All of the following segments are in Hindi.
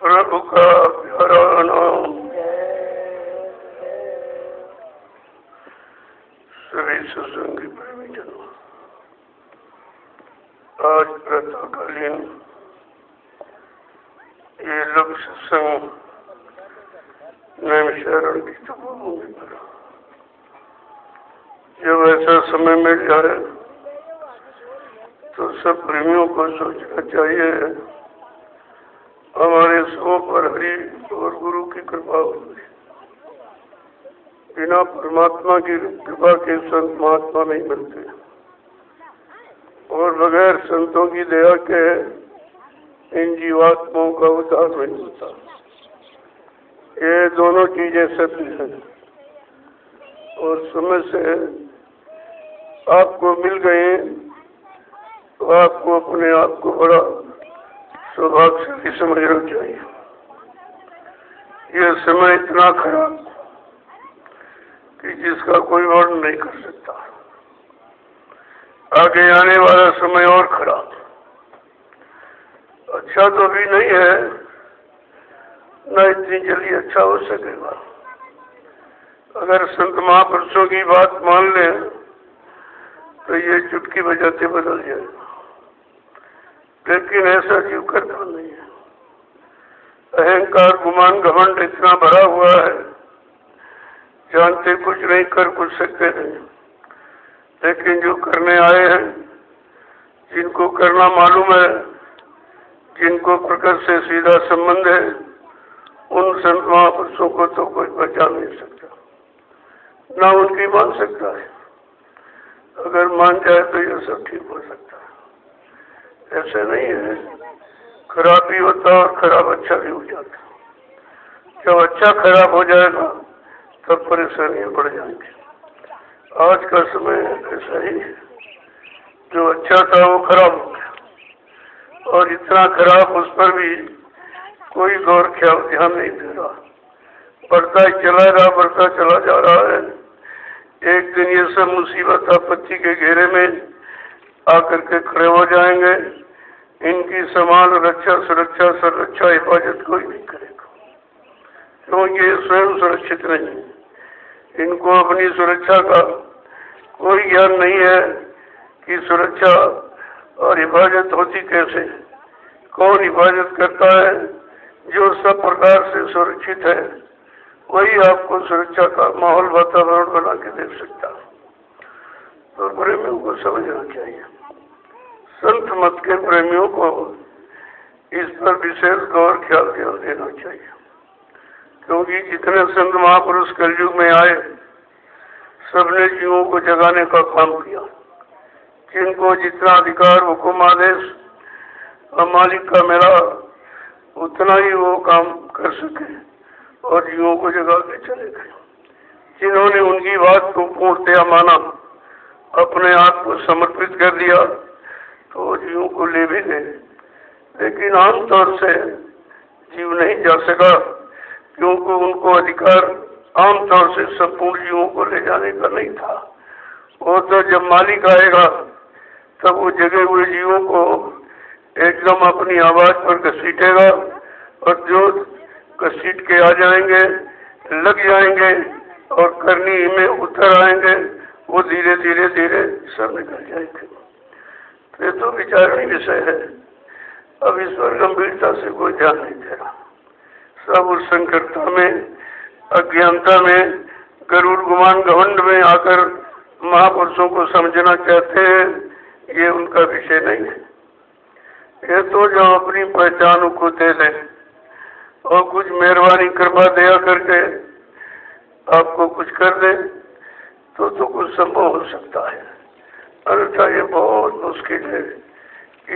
प्रभु का प्यारा नाम। सभी सत्संगी प्रेमीजनों, आज प्रातःकालीन ये लोग सत्संग नैमिषारण्य की तपोभूमि पर जब ऐसा समय मिल जाए तो सब प्रेमियों को सोचना चाहिए हमारे सौ पर हरि और गुरु की कृपा होगी। बिना परमात्मा की कृपा के संत महात्मा नहीं बनते और बगैर संतों की दया के इन जीवात्माओं का उद्धार नहीं होता। ये दोनों चीजें सत्य हैं और समय से आपको मिल गए तो आपको अपने आप को बड़ा सौभाग्यशाली समझना चाहिए। यह समय इतना खराब कि जिसका कोई वर्णन नहीं कर सकता। आगे आने वाला समय और खराब। अच्छा तो भी नहीं है, न इतनी जल्दी अच्छा हो सकेगा। अगर संत महापुरुषों की बात मान लें तो ये चुटकी बजाते बदल जाएगा, लेकिन ऐसा जीव करता नहीं है। अहंकार गुमान घमंड इतना भरा हुआ है, जानते कुछ नहीं कर कुछ सकते नहीं, लेकिन जो करने आए हैं, जिनको करना मालूम है, जिनको प्रकृति से सीधा संबंध है, उन संत महापुरुषों को तो कोई पहचान नहीं सकता, ना उनकी मान सकता है। अगर मान जाए तो यह सब ठीक हो सकता है। ऐसे नहीं है, खराब भी होता और खराब अच्छा भी हो जाता। जब अच्छा खराब हो जाएगा तब परेशानियां बढ़ जाएंगी। आज का समय ऐसा ही है, जो अच्छा था वो खराब हो गया और इतना खराब उस पर भी कोई गौर ख्याल ध्यान नहीं दे रहा। बढ़ता बढ़ता चला जा रहा है। एक दिन ये सब मुसीबत आपत्ति के घेरे में आकर के खड़े हो जाएंगे। इनकी समान रक्षा सुरक्षा संरक्षा हिफाजत कोई नहीं करेगा, क्योंकि ये स्वयं सुरक्षित नहीं है। इनको अपनी सुरक्षा का कोई ज्ञान नहीं है कि सुरक्षा और हिफाजत होती कैसे। कौन हिफाजत करता है? जो सब प्रकार से सुरक्षित है वही आपको सुरक्षा का माहौल वातावरण बना के दे सकता है। तो प्रेमियों को समझना चाहिए, संत मत के प्रेमियों को इस पर विशेष गौर ख्याल ध्यान देना चाहिए, क्योंकि जितने संत महापुरुष कलयुग में आए सबने जीवों को जगाने का काम किया। जिनको जितना अधिकार हुकुम आदेश मालिक का मिला उतना ही वो काम कर सके और जीवों को जगा के चले गए। जिन्होंने उनकी बात को पूर्णतया माना, अपने आप को समर्पित कर दिया, तो जीवों को ले भी गए। लेकिन आमतौर से जीव नहीं जा सका, क्योंकि उनको अधिकार आमतौर से संपूर्ण जीवों को ले जाने का नहीं था। वो तो जब मालिक आएगा तब वो जगे हुए जीवों को एकदम अपनी आवाज पर घसीटेगा और जो घसीट के आ जाएंगे, लग जाएंगे और करनी में उतर आएंगे, वो धीरे धीरे धीरे सब निकल जाएंगे। ये तो विचारणीय विषय है। अब इस पर गंभीरता से कोई ध्यान नहीं दे रहा। सब उस संकटता में, अज्ञानता में, गरुड़ गुमान घमंड में आकर महापुरुषों को समझना चाहते हैं। ये उनका विषय नहीं है। ये तो जो अपनी पहचान को दे दें और कुछ मेहरबानी कृपा दया करके आपको कुछ कर दे तो कुछ संभव हो सकता है। अन्यथा ये बहुत मुश्किल है।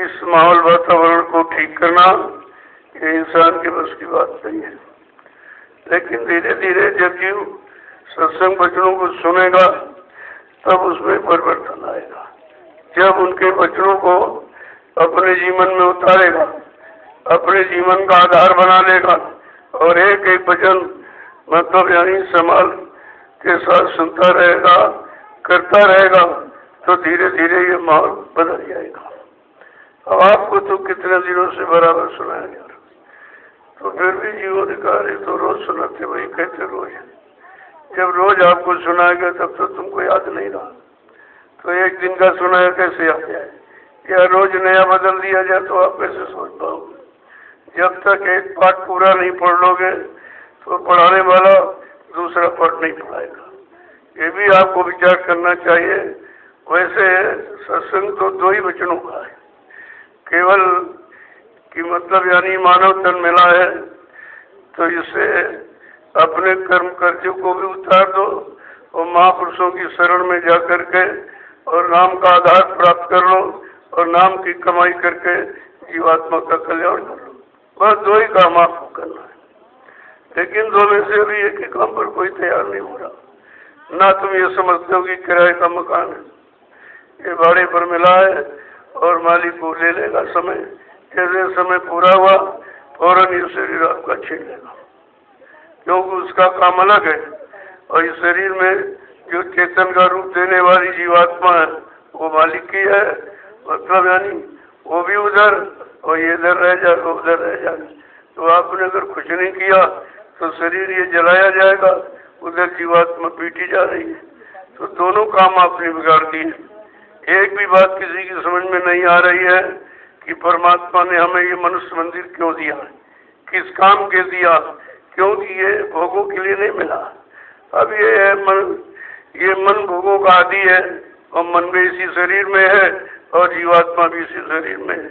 इस माहौल वातावरण को ठीक करना ये इंसान के बस की बात नहीं है। लेकिन धीरे धीरे जब जीव सत्संग वचनों को सुनेगा तब उसमें परिवर्तन आएगा। जब उनके वचनों को अपने जीवन में उतारेगा, अपने जीवन का आधार बना लेगा और एक एक वचन मतलब यानी संभाल के साथ सुनता रहेगा, करता रहेगा, तो धीरे धीरे ये माहौल बदल जाएगा। अब आपको तो कितने दिनों से बराबर सुनाया जा रहा, तो फिर भी जीवनाधिकारी तो रोज सुनाते, वही कहते रोज। जब रोज आपको सुनाया गया तब तो तुमको याद नहीं रहा, तो एक दिन का सुनाया कैसे याद जाए? या रोज नया बदल दिया जाए तो आप कैसे सोच पाओगे? जब तक एक पाठ पूरा नहीं पढ़ लोगे तो पढ़ाने वाला दूसरा पाठ नहीं पढ़ाएगा। ये भी आपको विचार करना चाहिए। वैसे सत्संग तो दो ही वचनों का है, केवल कि मतलब यानी मानव तन मिला है तो इससे अपने कर्म कर्तव्यों को भी उतार दो और महापुरुषों की शरण में जा करके और नाम का आधार प्राप्त कर लो और नाम की कमाई करके जीवात्मा का कल्याण कर लो। बस दो ही काम आपको करना है, लेकिन दो में से अभी एक ही काम पर कोई तैयार नहीं हो रहा। ना तुम ये समझते हो कि किराए का मकान है, ये भाड़े पर मिला है और मालिक को ले लेगा समय, जैसे समय पूरा हुआ फौरन ये शरीर आपका छीन लेगा, क्योंकि उसका काम अलग है। और इस शरीर में जो चेतन का रूप देने वाली जीवात्मा है वो मालिक की है, मतलब यानी वो भी उधर और ये इधर रह जाएगा, उधर रह जाएगा। तो आपने अगर कुछ नहीं किया तो शरीर ये जलाया जाएगा, उधर जीवात्मा पीटी जा रही है, तो दोनों काम आपने बिगाड़ दिए। एक भी बात किसी की समझ में नहीं आ रही है कि परमात्मा ने हमें ये मनुष्य मंदिर क्यों दिया, किस काम के दिया, क्योंकि ये भोगों के लिए नहीं मिला। अब ये मन भोगों का आदि है और मन भी इसी शरीर में है और जीवात्मा भी इसी शरीर में है।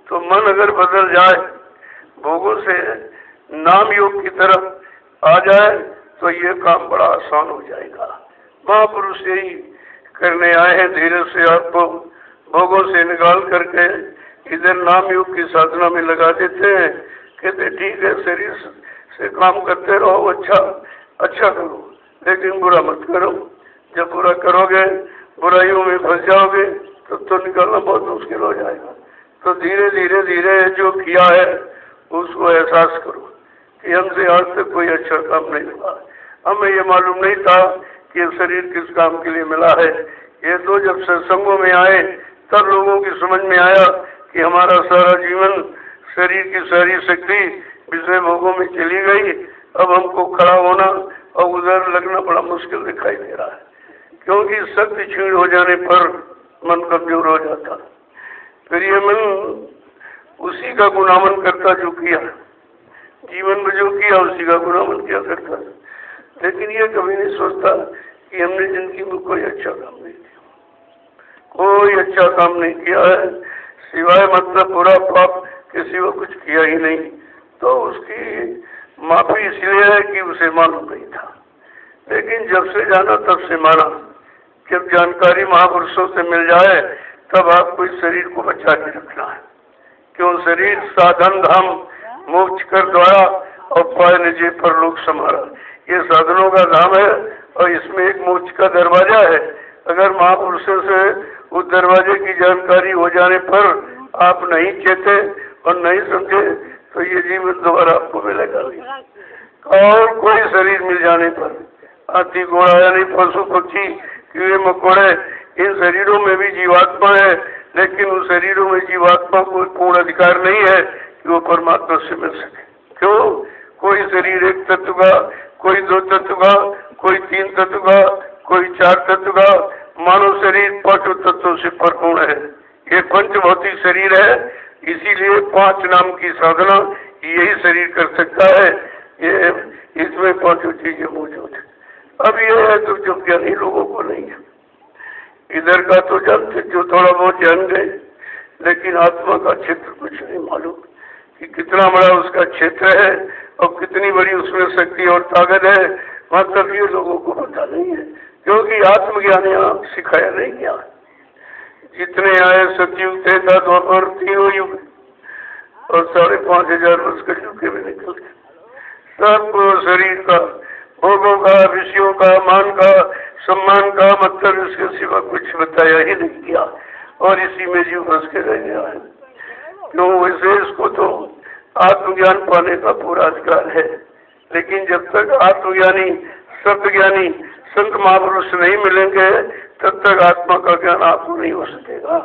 तो मन अगर बदल जाए, भोगों से नाम योग की तरफ आ जाए तो ये काम बड़ा आसान हो जाएगा। महापुरुष यही करने आए हैं, धीरे से आपको भोगों से निकाल करके इधर नाम योग की साधना में लगा देते हैं। कहते ठीक है, शरीर से काम करते रहो, अच्छा करो, लेकिन बुरा मत करो। जब बुरा करोगे, बुराइयों में फंस जाओगे तो निकलना बहुत मुश्किल हो जाएगा। तो धीरे धीरे जो किया है उसको एहसास करो कि हमसे आज तक कोई अच्छा काम नहीं मिला। हमें ये मालूम नहीं था कि शरीर किस काम के लिए मिला है। ये तो जब सत्संगों में आए तब लोगों की समझ में आया कि हमारा सारा जीवन शरीर की सारी शक्ति विषय भोगों में चली गई। अब हमको खड़ा होना और उधर लगना बड़ा मुश्किल दिखाई दे रहा है, क्योंकि शक्ति क्षीण हो जाने पर मन कमजोर हो जाता। फिर ये मन उसी का गुणामन करता जो किया, जीवन में जो किया उसी का गुणामन किया करता, लेकिन ये कभी नहीं सोचता कि हमने जिंदगी में कोई अच्छा काम नहीं किया, कोई अच्छा काम नहीं किया है, सिवाय मतलब बुरा पाप के सिवा कुछ किया ही नहीं। तो उसकी माफी इसलिए है कि उसे मालूम नहीं था, लेकिन जब से जाना तब से माना। जब जानकारी महापुरुषों से मिल जाए तब आपको इस शरीर को बचा के रखना है, क्यों शरीर साधन धाम मोक्ष कर द्वारा और पाए निजे पर लोग समारा, ये साधनों का धाम है और इसमें एक मोक्ष का दरवाजा है। अगर महापुरुषों से उस दरवाजे की जानकारी हो जाने पर आप नहीं चेते और नहीं समझे तो ये जीवन दोबारा आपको मिलेगा नहीं। और कोई शरीर मिल जाने पर, हाथी घोड़ा यानी पशु पक्षी कीड़े मकोड़े, इन शरीरों में भी जीवात्मा है, लेकिन उन शरीरों में जीवात्मा को पूर्ण अधिकार नहीं है कि वो परमात्मा से मिल सके। क्यों? कोई शरीर एक तत्व का, कोई दो तत्व का, कोई तीन तत्व का, कोई चार तत्व का। मानव शरीर 5 तत्वों से परिपूर्ण है। ये पंचभौतिक शरीर है, इसीलिए 5 नाम की साधना यही शरीर कर सकता है। ये इसमें 5 चीजें मौजूद है। अब ये है तो जो ज्ञानी लोगों को नहीं है, इधर का तो जानते जो थोड़ा बहुत जान गए, लेकिन आत्मा का क्षेत्र कुछ नहीं मालूम कि कितना बड़ा उसका क्षेत्र है और कितनी बड़ी उसमें शक्ति और ताकत है। मतलब ये लोगों को पता नहीं है, क्योंकि आत्मज्ञान यहाँ सिखाया नहीं गया। जितने आए सतयुग थे, द्वापर, तीनों युग और 5,500 वर्ष के युग के भी निकल गए। सब शरीर का, भोगों का, विषयों का, मान का, सम्मान का, मतलब इसके सिवा कुछ बताया ही नहीं किया और इसी में जीव फंस के रह गया है। क्यों? वैसे इसको तो आत्मज्ञान पाने का पूरा अधिकार है, लेकिन जब तक आत्मज्ञानी, सत्य संत महापुरुष नहीं मिलेंगे तब तक आत्मा का ज्ञान आपको नहीं हो सकेगा।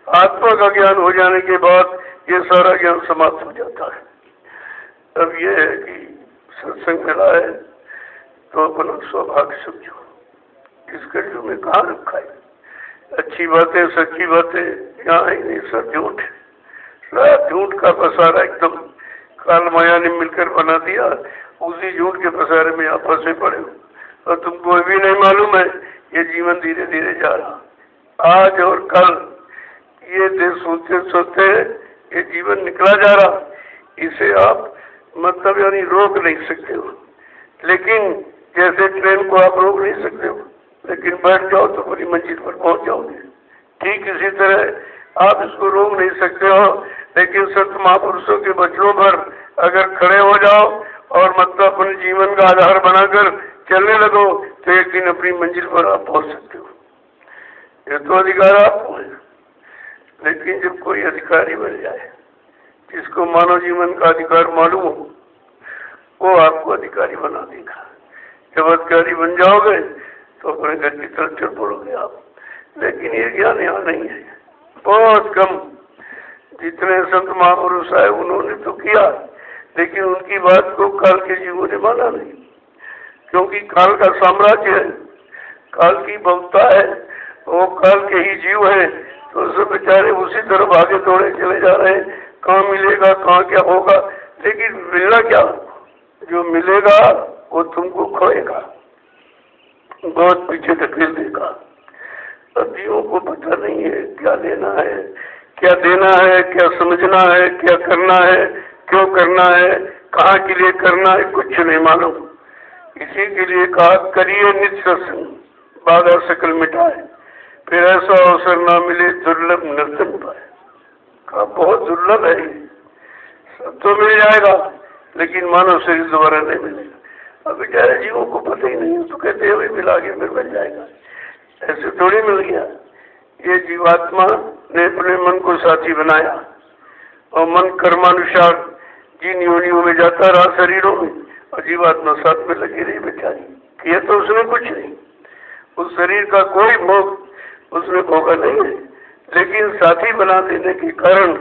आत्मा का ज्ञान हो जाने के बाद ये सारा ज्ञान समाप्त हो जाता है। अब ये है कि सत्संग मिला है तो अपना सौभाग्य समझो। इस कलयुग में कहाँ रखा है? अच्छी बातें सच्ची बातें यहाँ ही नहीं, सब झूठ है। सब झूठ का पसारा एकदम काल माया ने मिलकर बना दिया। उसी झूठ के पसारे में आप फंसे पड़े हो और तुमको भी नहीं मालूम है ये जीवन धीरे धीरे जा रहा। आज और कल ये देश सोचते सोचते ये जीवन निकला जा रहा। इसे आप मतलब यानी रोक नहीं सकते हो, लेकिन जैसे ट्रेन को आप रोक नहीं सकते हो, लेकिन बैठ जाओ तो पूरी मंजिल पर पहुंच जाओगे। ठीक इसी तरह आप इसको रोक नहीं सकते हो, लेकिन संत महापुरुषों के वचनों पर अगर खड़े हो जाओ और मतलब अपने जीवन का आधार बनाकर चलने लगो तो एक दिन अपनी मंजिल पर आप पहुंच सकते हो। ये तो अधिकार आपको है। लेकिन जब कोई अधिकारी बन जाए जिसको मानव जीवन का अधिकार मालूम हो, वो आपको अधिकारी बना देगा। जब अधिकारी बन जाओगे तो अपने घर की तरफ चल पड़ोगे आप। लेकिन ये ज्ञान यहाँ नहीं है। बहुत कम जितने संत महापुरुष आए उन्होंने तो किया, लेकिन उनकी बात को काल के जीवों ने माना नहीं, क्योंकि काल का साम्राज्य है, काल की बहुता है, वो काल के ही जीव हैं। तो सब बेचारे उसी तरफ आगे दौड़े चले जा रहे हैं, कहाँ मिलेगा कहाँ क्या होगा। लेकिन मिलना क्या? जो मिलेगा वो तुमको खोएगा, बहुत पीछे धकेल देगा। जीवों को पता नहीं है क्या लेना है, क्या देना है, क्या समझना है, क्या करना है, क्यों करना है, कहाँ के लिए करना है, कुछ नहीं मालूम। इसी के लिए कहा करिए नित्य सत्संग, बाधा सकल मिटाए, फिर ऐसा अवसर ना मिले दुर्लभ नर्तन पाए। कहा बहुत दुर्लभ है, सब तो मिल जाएगा लेकिन मानव शरीर दोबारा नहीं मिलेगा। अब बेचारे जीवों को पता ही नहीं, तो कहते हैं मिला के फिर मिल जाएगा। ऐसे थोड़ी मिल गया। ये जीवात्मा ने अपने मन को साथी बनाया और मन कर्मानुसार जिन योनियों में जाता रहा शरीरों में, और जीवात्मा साथ में लगी रही बेचारी। किया तो उसने कुछ नहीं, उस शरीर का कोई भोग उसने भोगा नहीं है, लेकिन साथी बना देने के कारण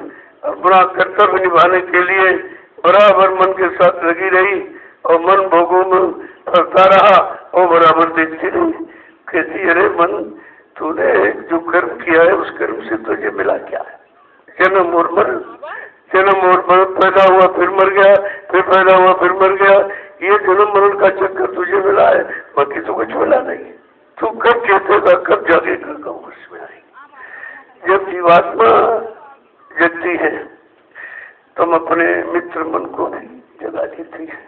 अपना कर्तव्य निभाने के लिए बराबर मन के साथ लगी रही और मन भोगों में फंसता रहा और बराबर देखती रही। कहती अरे मन, तूने जो कर्म किया है उस कर्म से तुझे मिला क्या है? जन्म और मरण, जन्म और मरण, पैदा हुआ फिर मर गया, फिर पैदा हुआ फिर मर गया। ये जन्म मरण का चक्कर तुझे मिला है, बाकी तो कुछ मिला नहीं। तू कब चेतेगा, कब जागेगा, कब उसमें आएगी? जब जीवात्मा जगती है तुम अपने मित्र मन को भी जगा देती है,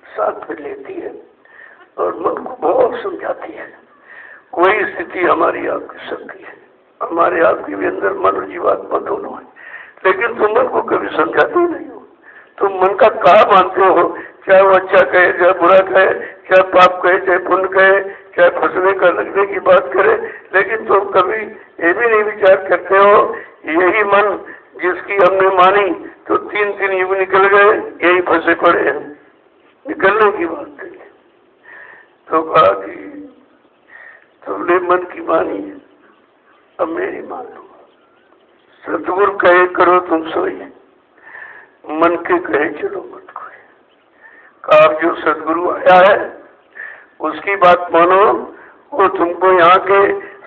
साथ में लेती है और मन को बहुत समझाती है। कोई स्थिति हमारी आपकी सबकी है, हमारे आपके भी अंदर मन और जीवात्मा दोनों है, लेकिन तुम मन को कभी समझाते ही नहीं हो। तुम मन का कहा मानते हो, चाहे वो अच्छा कहे चाहे बुरा कहे, चाहे पाप कहे चाहे पुण्य कहे, चाहे फंसने का लगने की बात करे, लेकिन तुम कभी ये भी नहीं विचार करते हो यही मन जिसकी हमने मानी तो 3 युग निकल गए, यही फंसे पड़े हैं, निकलने की बात नहीं। तो कहा कि तुमने मन की मानी है, अब मेरी मान लो। सतगुरु कहे करो तुम सोई, मन के कहे चलो मत खोए। कहा जो सतगुरु आया है उसकी बात मानो, वो तुमको यहाँ के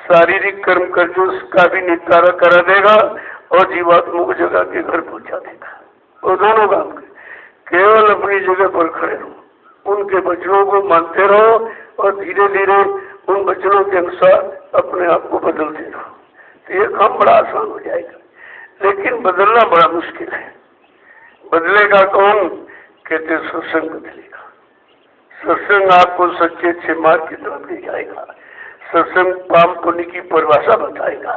शारीरिक कर्म कर जो उसका भी निपटारा करा देगा और जीवात्मा को जगह के घर पहुंचा देगा। वो दोनों काम के केवल अपनी जगह पर खड़े रहो, उनके वचनों को मानते रहो और धीरे धीरे उन वचनों के अनुसार अपने आप को बदलते रहो, तो ये काम बड़ा आसान हो जाएगा। लेकिन बदलना बड़ा मुश्किल है। बदलेगा कौन? कहते सत्संग बदलेगा। सत्संग आपको सच्चे अच्छे मार्ग की तरफ ले जाएगा। सत्संग पाप पुण्य की परिभाषा बताएगा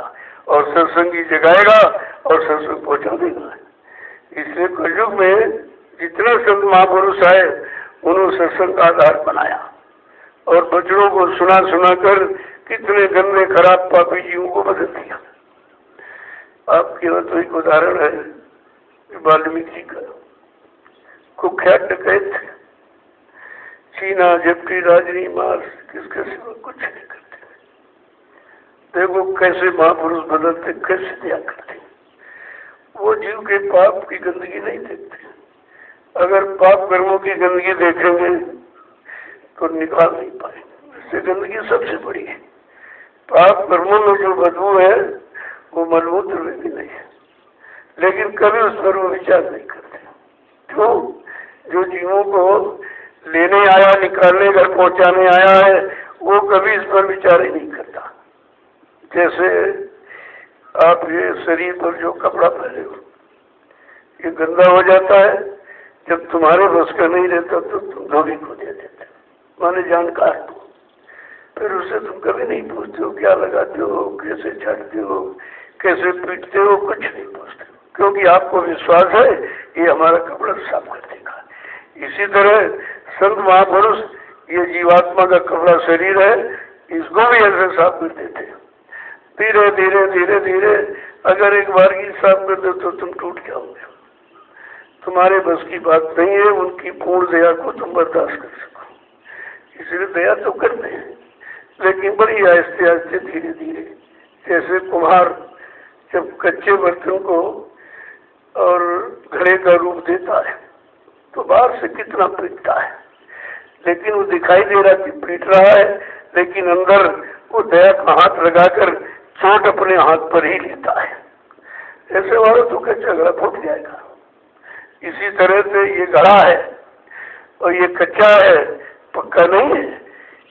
और सत्संग ही जगाएगा और सत्संग पहुंचा देगा। इसलिए कलयुग में जितने संत महापुरुष आए उन्होंने सत्संग का आधार बनाया और वचनों को सुना सुना कर कितने गंदे खराब पापी जीवों को बदल दिया। आपके यहाँ तो एक उदाहरण है वाल्मीकि का, कुख्यात डकैत थे, छीना झपटी राजनी मार किसके सिवा कुछ नहीं करते। देखो कैसे महापुरुष बदलते, कैसे दिया करते। वो जीव के पाप की गंदगी नहीं देखते। अगर पाप कर्मों की गंदगी देखेंगे तो निकाल नहीं पाएंगे। इससे गंदगी सबसे बड़ी है। पाप कर्मों में जो बदबू है वो मलमूत्र में भी नहीं है, लेकिन कभी उस पर वो विचार नहीं करते। क्यों? जो जीवों को लेने आया, निकालने, घर पहुंचाने आया है, वो कभी इस पर विचार ही नहीं करता। जैसे आप ये शरीर पर जो कपड़ा पहने हो, ये गंदा हो जाता है, जब तुम्हारे बस का नहीं रहता तो तुम धोबी को दे देते, माने जानकार को। फिर उसे तुम कभी नहीं पूछते हो क्या लगाते हो, कैसे छाटते हो, कैसे पीटते हो, कुछ नहीं पूछते, क्योंकि आपको विश्वास है ये हमारा कपड़ा साफ कर देगा। इसी तरह संत महापुरुष ये जीवात्मा का कपड़ा शरीर है, इसको भी ऐसे साफ कर देते हैं। धीरे धीरे धीरे धीरे अगर एक बार की साफ कर दो तो तुम टूट जाओगे। तुम्हारे बस की बात नहीं है उनकी पूर्ण दया को तुम बर्दाश्त कर सको, इसलिए दया तो करते हैं, लेकिन बड़ी आहिस्ते आहिस्ते धीरे धीरे। जैसे कुम्हार जब कच्चे बर्तन को और घड़े का रूप देता है तो बाहर से कितना पीटता है, लेकिन वो दिखाई दे रहा कि पीट रहा है, लेकिन अंदर वो दया का हाथ लगाकर चोट अपने हाथ पर ही लेता है। ऐसे वालों तो कच्चा घड़ा फूट जाएगा। इसी तरह से ये घड़ा है और ये कच्चा है, पक्का नहीं है।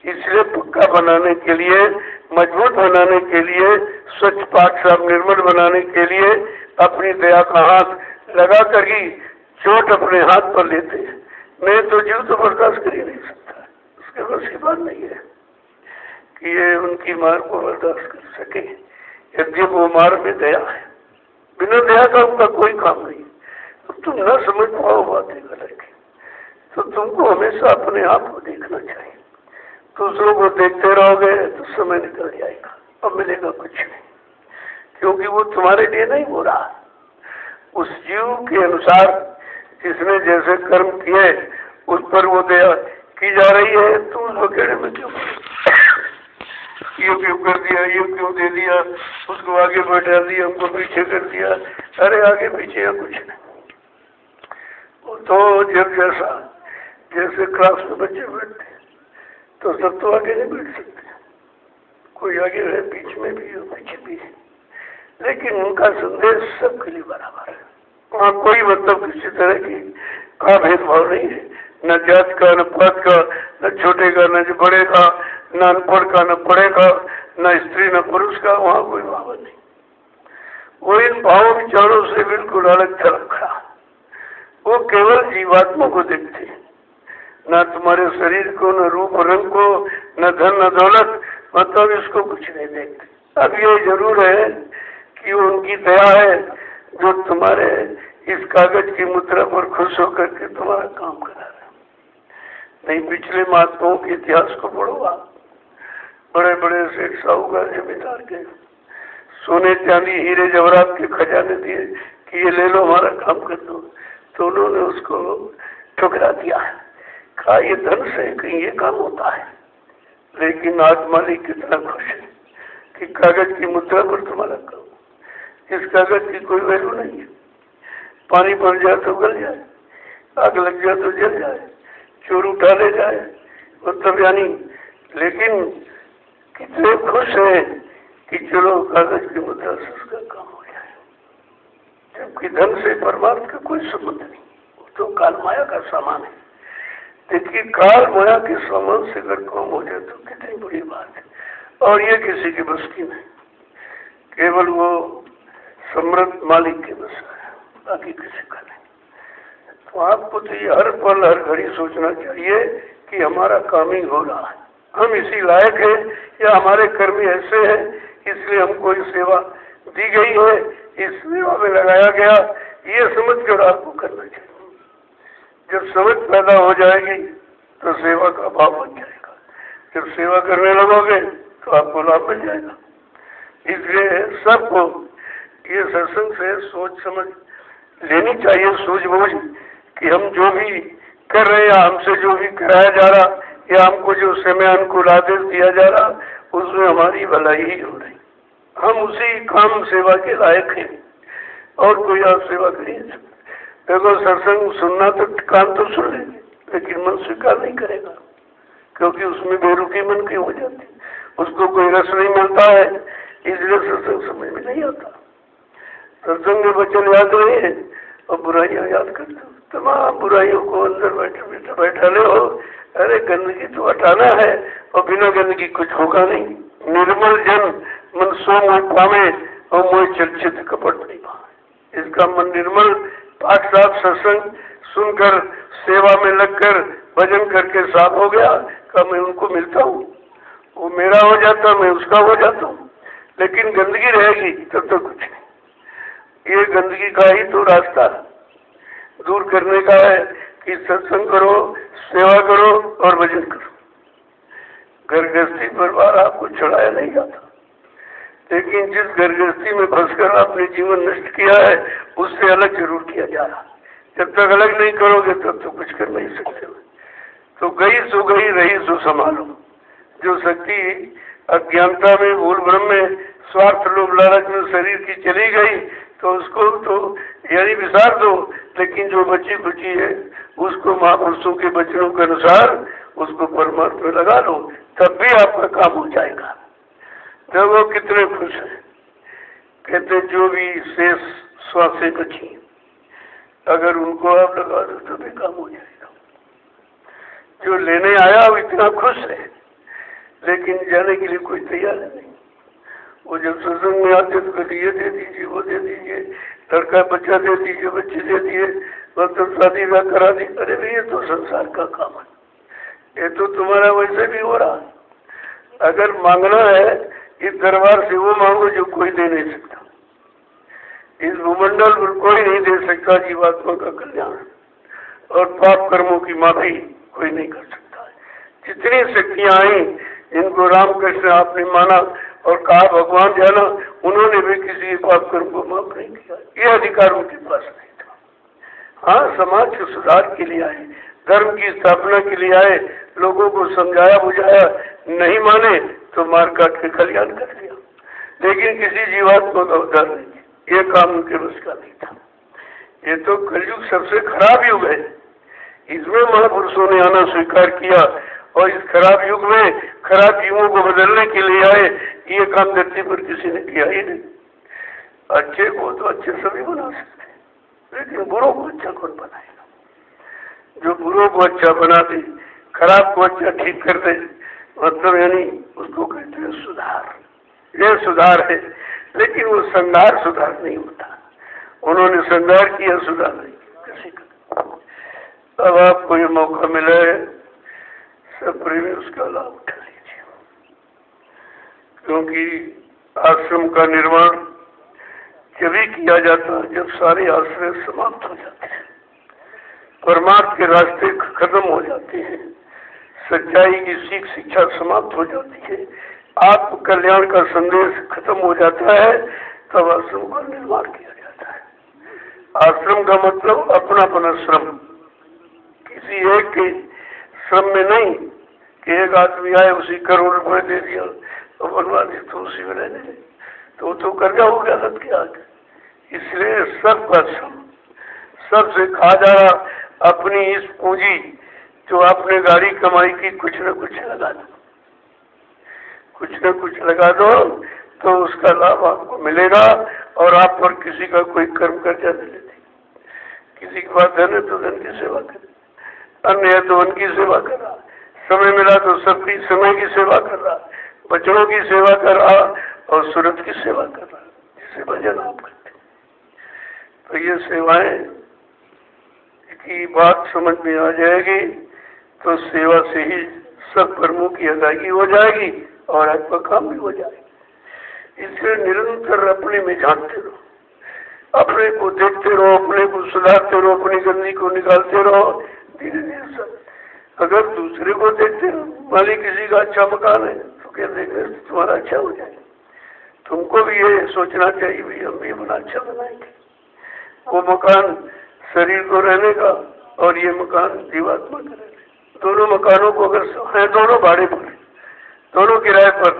इसलिए पक्का बनाने के लिए, मजबूत बनाने के लिए, स्वच्छ पाक साफ निर्मल बनाने के लिए अपनी दया का हाथ लगा कर ही चोट अपने हाथ पर लेते हैं। नहीं तो जीव तो बर्दाश्त कर ही नहीं सकता। उसके बस की बात नहीं है कि ये उनकी मार को बर्दाश्त कर सके। यदि वो मार में दया है, बिना दया का उनका कोई काम नहीं। तो तुम न समझ पाओ बातें गलत की, तो तुमको हमेशा अपने आप को देखना चाहिए। दूसरों को देखते रहोगे तो समय निकल जाएगा और मिलेगा कुछ नहीं, क्योंकि वो तुम्हारे लिए नहीं हो रहा। उस जीव के अनुसार जिसने जैसे कर्म किए उस पर वो दया की जा रही है। तुम उस बकेड़े में क्यों ये क्यों कर दिया, ये क्यों दे दिया, उसको आगे बैठा दिया, हमको पीछे कर दिया। अरे आगे पीछे या कुछ नहीं। तो जब जैसे क्लास में बच्चे बैठते तो सब तो आगे नहीं बैठ सकते, कोई आगे है, बीच में भी है, पीछे भी है, लेकिन उनका संदेश सबके लिए बराबर है। वहाँ कोई मतलब किसी तरह की का भेदभाव नहीं है, न जात का, न पद का, न छोटे का, न बड़े का, न अनपढ़ का, न पढ़े का, न स्त्री न पुरुष का। वहाँ कोई भाव नहीं। वो इन भावों विचारों से बिल्कुल अलग थलग खड़ा। वो केवल जीवात्मा को देखते हैं, न तुम्हारे शरीर को, न रूप रंग को, न धन न दौलत, मतलब इसको कुछ नहीं देखते। अब ये जरूर है कि उनकी दया है जो तुम्हारे इस कागज की मुद्रा पर खुश होकर के तुम्हारा काम करा रहे। नहीं पिछले महात्माओं के इतिहास को पढ़ो आप। बड़े बड़े सेठ साहूकार जमींदार के सोने चांदी हीरे जवाहरात के खजाने दिए कि ये ले लो हमारा काम कर दो, तो उन्होंने उसको ठुकरा दिया। कहा ये धन से कहीं ये काम होता है। लेकिन आज मालिक कितना खुश है कि कागज की मुद्रा पर तुम्हारा काम। इस कागज की कोई वैल्यू नहीं है, पानी पड़ जाए तो गल जाए, आग लग जाए तो जल जाए, चोर उठा ले जाए, मतलब यानी। लेकिन कितने खुश हैं कि चलो कागज की मुद्रा से उसका काम हो जाए, जबकि धन से परमार्थ का कोई संबंध नहीं, वो तो काल माया का सामान है। देखिए काल माया के सामान से अगर काम हो जाए तो कितनी बड़ी बात है। और ये किसी की बस की नहीं, केवल वो समृद्ध मालिक के बस है, बाकी किसी का नहीं। तो आपको तो ये हर पल हर घड़ी सोचना चाहिए कि हमारा काम ही हो रहा है, हम इसी लायक हैं, या हमारे कर्म ऐसे हैं इसलिए हमको ये सेवा दी गई है, इस सेवा में लगाया गया, ये समझ कर आपको करना चाहिए। जब समझ पैदा हो जाएगी तो सेवा का भाव बन जाएगा। जब सेवा करने लगोगे तो आपको लाभ मिल जाएगा। इसलिए सबको ये सत्संग से सोच समझ लेनी चाहिए, सूझबूझ, कि हम जो भी कर रहे हैं, हमसे जो भी कराया जा रहा, या हमको जो समय अनुकूल आदेश दिया जा रहा, उसमें हमारी भलाई ही हो रही। हम उसी काम सेवा के लायक हैं। और कोई आप सेवा कर नहीं सकते। देखो सत्संग सुनना तो कान तो सुन लेंगे, लेकिन मन स्वीकार नहीं करेगा, क्योंकि उसमें बेरुखी मन की हो जाती, उसको कोई रस नहीं मिलता है, इसलिए सत्संग समझ में नहीं आता। सत्संग में वचन याद रहे और बुराइयां याद करते हो, तमाम बुराइयों को अंदर बैठे बैठा ले हो। अरे गंदगी तो हटाना है, और बिना गंदगी कुछ होगा नहीं। निर्मल जन मन सो मोह पावे और मोह चर्चित कपट नहीं पावे। इसका मन निर्मल पाठ साफ सत्संग सुनकर सेवा में लगकर भजन करके साफ हो गया का मैं उनको मिलता हूँ, वो मेरा हो जाता, मैं उसका हो जाता हूँ। लेकिन गंदगी रहेगी तब तक कुछ नहीं। ये गंदगी का ही तो रास्ता दूर करने का है कि सत्संग करो, सेवा करो और भजन करो। घर गृहस्थी पर बार आपको चढ़ाया नहीं जाता, लेकिन जिस घर गृहस्थी में फंसकर आपने जीवन नष्ट किया है उससे अलग जरूर किया जा रहा। जब तक अलग नहीं करोगे तब तो कुछ कर नहीं सकते। तो गई सो गई, रही सो संभालो। जो शक्ति अज्ञानता में, भूल भ्रम में, स्वार्थ लोभ लालच में शरीर की चली गई तो उसको तो यानी विसार दो, लेकिन जो बची खुची है उसको महापुरुषों के वचनों के अनुसार उसको परमात्मा में लगा लो, तब भी आपका काम हो जाएगा। जब वो कितने खुश हैं, कहते जो भी शेष श्वासें बची अगर उनको आप लगा दो तो भी काम हो जाएगा। जो लेने आया वो इतना खुश है, लेकिन जाने के लिए कोई तैयार नहीं। वो जब सत्संग में आते तो कहते ये दे दीजिए, वो दे दीजिए, लड़का बच्चा दे दीजिए, बच्चे दे दिए, मतलब शादी का करा दी। अरे भाई ये तो संसार का काम है, ये तो तुम्हारा वैसे भी हो रहा। अगर मांगना है इस दरबार से वो मांगो जो कोई दे नहीं सकता। इस भूमंडल पर कोई नहीं दे सकता जीवात्मा का कल्याण, और पाप कर्मों की माफी कोई नहीं कर सकता। जितनी शक्तियां आई जिनको रामकृष्ण आपने माना और कहा भगवान जाना, उन्होंने भी किसी पाप कर्म को माफ नहीं किया। ये अधिकार उनके पास नहीं था। हाँ, समाज के सुधार के लिए आए, धर्म की स्थापना के लिए आए, लोगों को समझाया बुझाया, नहीं माने तो मार काट के कल्याण कर दिया, लेकिन किसी जीवात्मा का उद्धार नहीं। ये काम उनके बस का नहीं था। ये तो कलयुग सबसे खराब युग है, इसमें महापुरुषों ने आना स्वीकार किया और इस खराब युग में खराब युगों को बदलने के लिए आए। ये काम धरती पर किसी ने किया ही नहीं। अच्छे को तो अच्छे सभी बना सकते हैं, लेकिन बुरों को अच्छा कौन बनाएगा? जो बुरों को अच्छा बना दे, खराब को अच्छा ठीक कर दे, मतलब यानी उसको कहते हैं सुधार। ये सुधार है, लेकिन वो संधार सुधार नहीं होता। उन्होंने संधार किया, सुधार नहीं किसी का। अब आपको ये मौका मिला है, सब प्रेमी उसका लाभ उठा लीजिए, क्योंकि आश्रम का निर्माण जभी किया जाता है जब सारे आश्रय समाप्त हो जाते हैं, परमार्थ के रास्ते खत्म हो जाते हैं, सच्चाई की सीख शिक्षा समाप्त हो जाती है, आत्म कल्याण का संदेश खत्म हो जाता है, तब आश्रम का निर्माण किया जाता है। आश्रम का मतलब अपना अपना श्रम, किसी एक के श्रम में नहीं कि एक आदमी आए उसी करोड़ रुपए दे दिया तो बनवा दी तो उसी में रहने दे, तो कर्जा हो गया सब के आगे। इसलिए सबका श्रम, सबसे खा जा रहा अपनी इस पूंजी जो आपने गाड़ी कमाई की, कुछ न कुछ लगा दो, कुछ न कुछ लगा दो तो उसका लाभ आपको मिलेगा। और आप पर किसी का कोई कर्म कर्जा नहीं लेते। किसी के पास धन है तो धन की सेवा करे, अन्य है तो उनकी सेवा कर रहा, समय मिला तो सबकी समय की सेवा कर रहा, बच्चों की सेवा कर रहा और सूरत की सेवा कर रहा, जिसे भजन आप करते। तो ये सेवाएं की बात समझ में आ जाएगी तो सेवा से ही सब कर्मों की अदायगी हो जाएगी और आपका काम भी हो जाएगा। इसलिए निरंतर अपने में झांकते रहो, अपने को देखते रहो, अपने को सुधारते रहो, अपनी गंदगी को निकालते रहो। धीरे धीरे सब, अगर दूसरे को देखते रहो, माली किसी का अच्छा मकान है तो क्या देखें तुम्हारा अच्छा हो जाएगा। तुमको भी ये सोचना चाहिए भाई हम भी अपना अच्छा बनाएंगे। वो मकान शरीर को रहने का और ये मकान जीवात्मा का रहने, दोनों मकानों को अगर है दोनों भाड़े पर, दोनों किराए पर,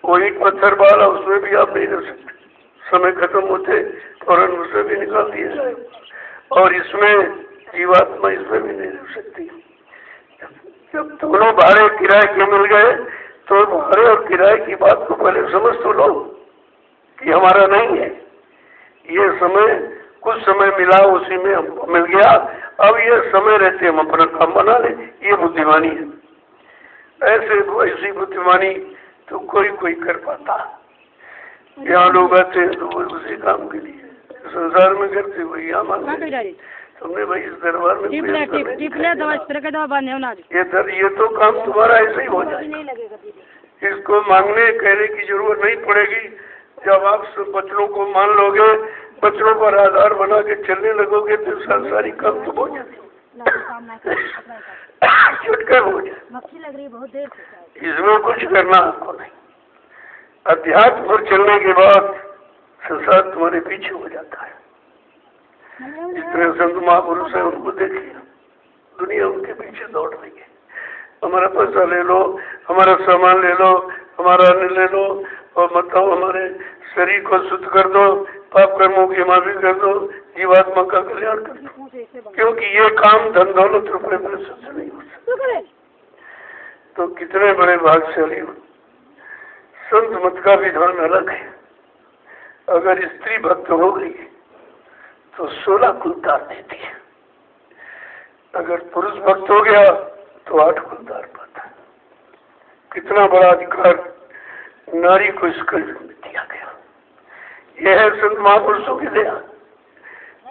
वो ईंट पत्थर वाला उसमें भी आप नहीं रह सकते, समय खत्म होते और उसे भी निकाल दिया जाए। और इसमें जीवात्मा इसमें भी नहीं रह सकती। जब दोनों भाड़े किराए के मिल गए तो भाड़े और किराए की बात को पहले समझ तो लो कि हमारा नहीं है। ये समय कुछ समय मिला, उसी में हमको मिल गया। अब ये समय रहते हम अपना काम बना ले, ये बुद्धिमानी है। ऐसी बुद्धिमानी तो कोई कर पाता। यहाँ लोग आते हैं तो वो उसी काम के लिए संसार में करते हुए यहाँ मांगते। तुमने भाई इस दरबार में ये तो काम तुम्हारा ऐसे ही हो जाए। इसको मांगने कहने की जरूरत नहीं पड़ेगी। जब आप सब बच्चों को मान लोगे, बच्चों पर आधार बना के चलने लगोगे तो सारी काम तो हो जाती, छुटकर हो जाए। इसमें कुछ करना आपको नहीं। अध्यात्म पर चलने के बाद संसार तुम्हारे पीछे हो जाता है। जितने संत महापुरुष है उनको देखिए, दुनिया उनके पीछे दौड़ रही है। हमारा पैसा ले लो, हमारा सामान ले लो, हमारा अन्न ले लो और मतलब हमारे शरीर को शुद्ध कर दो, पाप कर्मों की माफी कर दो, जीवात्मा का कल्याण कर दो। क्योंकि ये काम धन दौलत रुपये पैसे से नहीं हो सकता। तो कितने बड़े भाग्यशाली हो। संत मत का विधान अलग है। अगर स्त्री भक्त हो गई तो 16 कुल तार देती है। अगर पुरुष भक्त हो गया तो 8 कुल तार पाता है। कितना बड़ा अधिकार नारी को इस कल में दिया गया। यह है संत महापुरुषों की दया।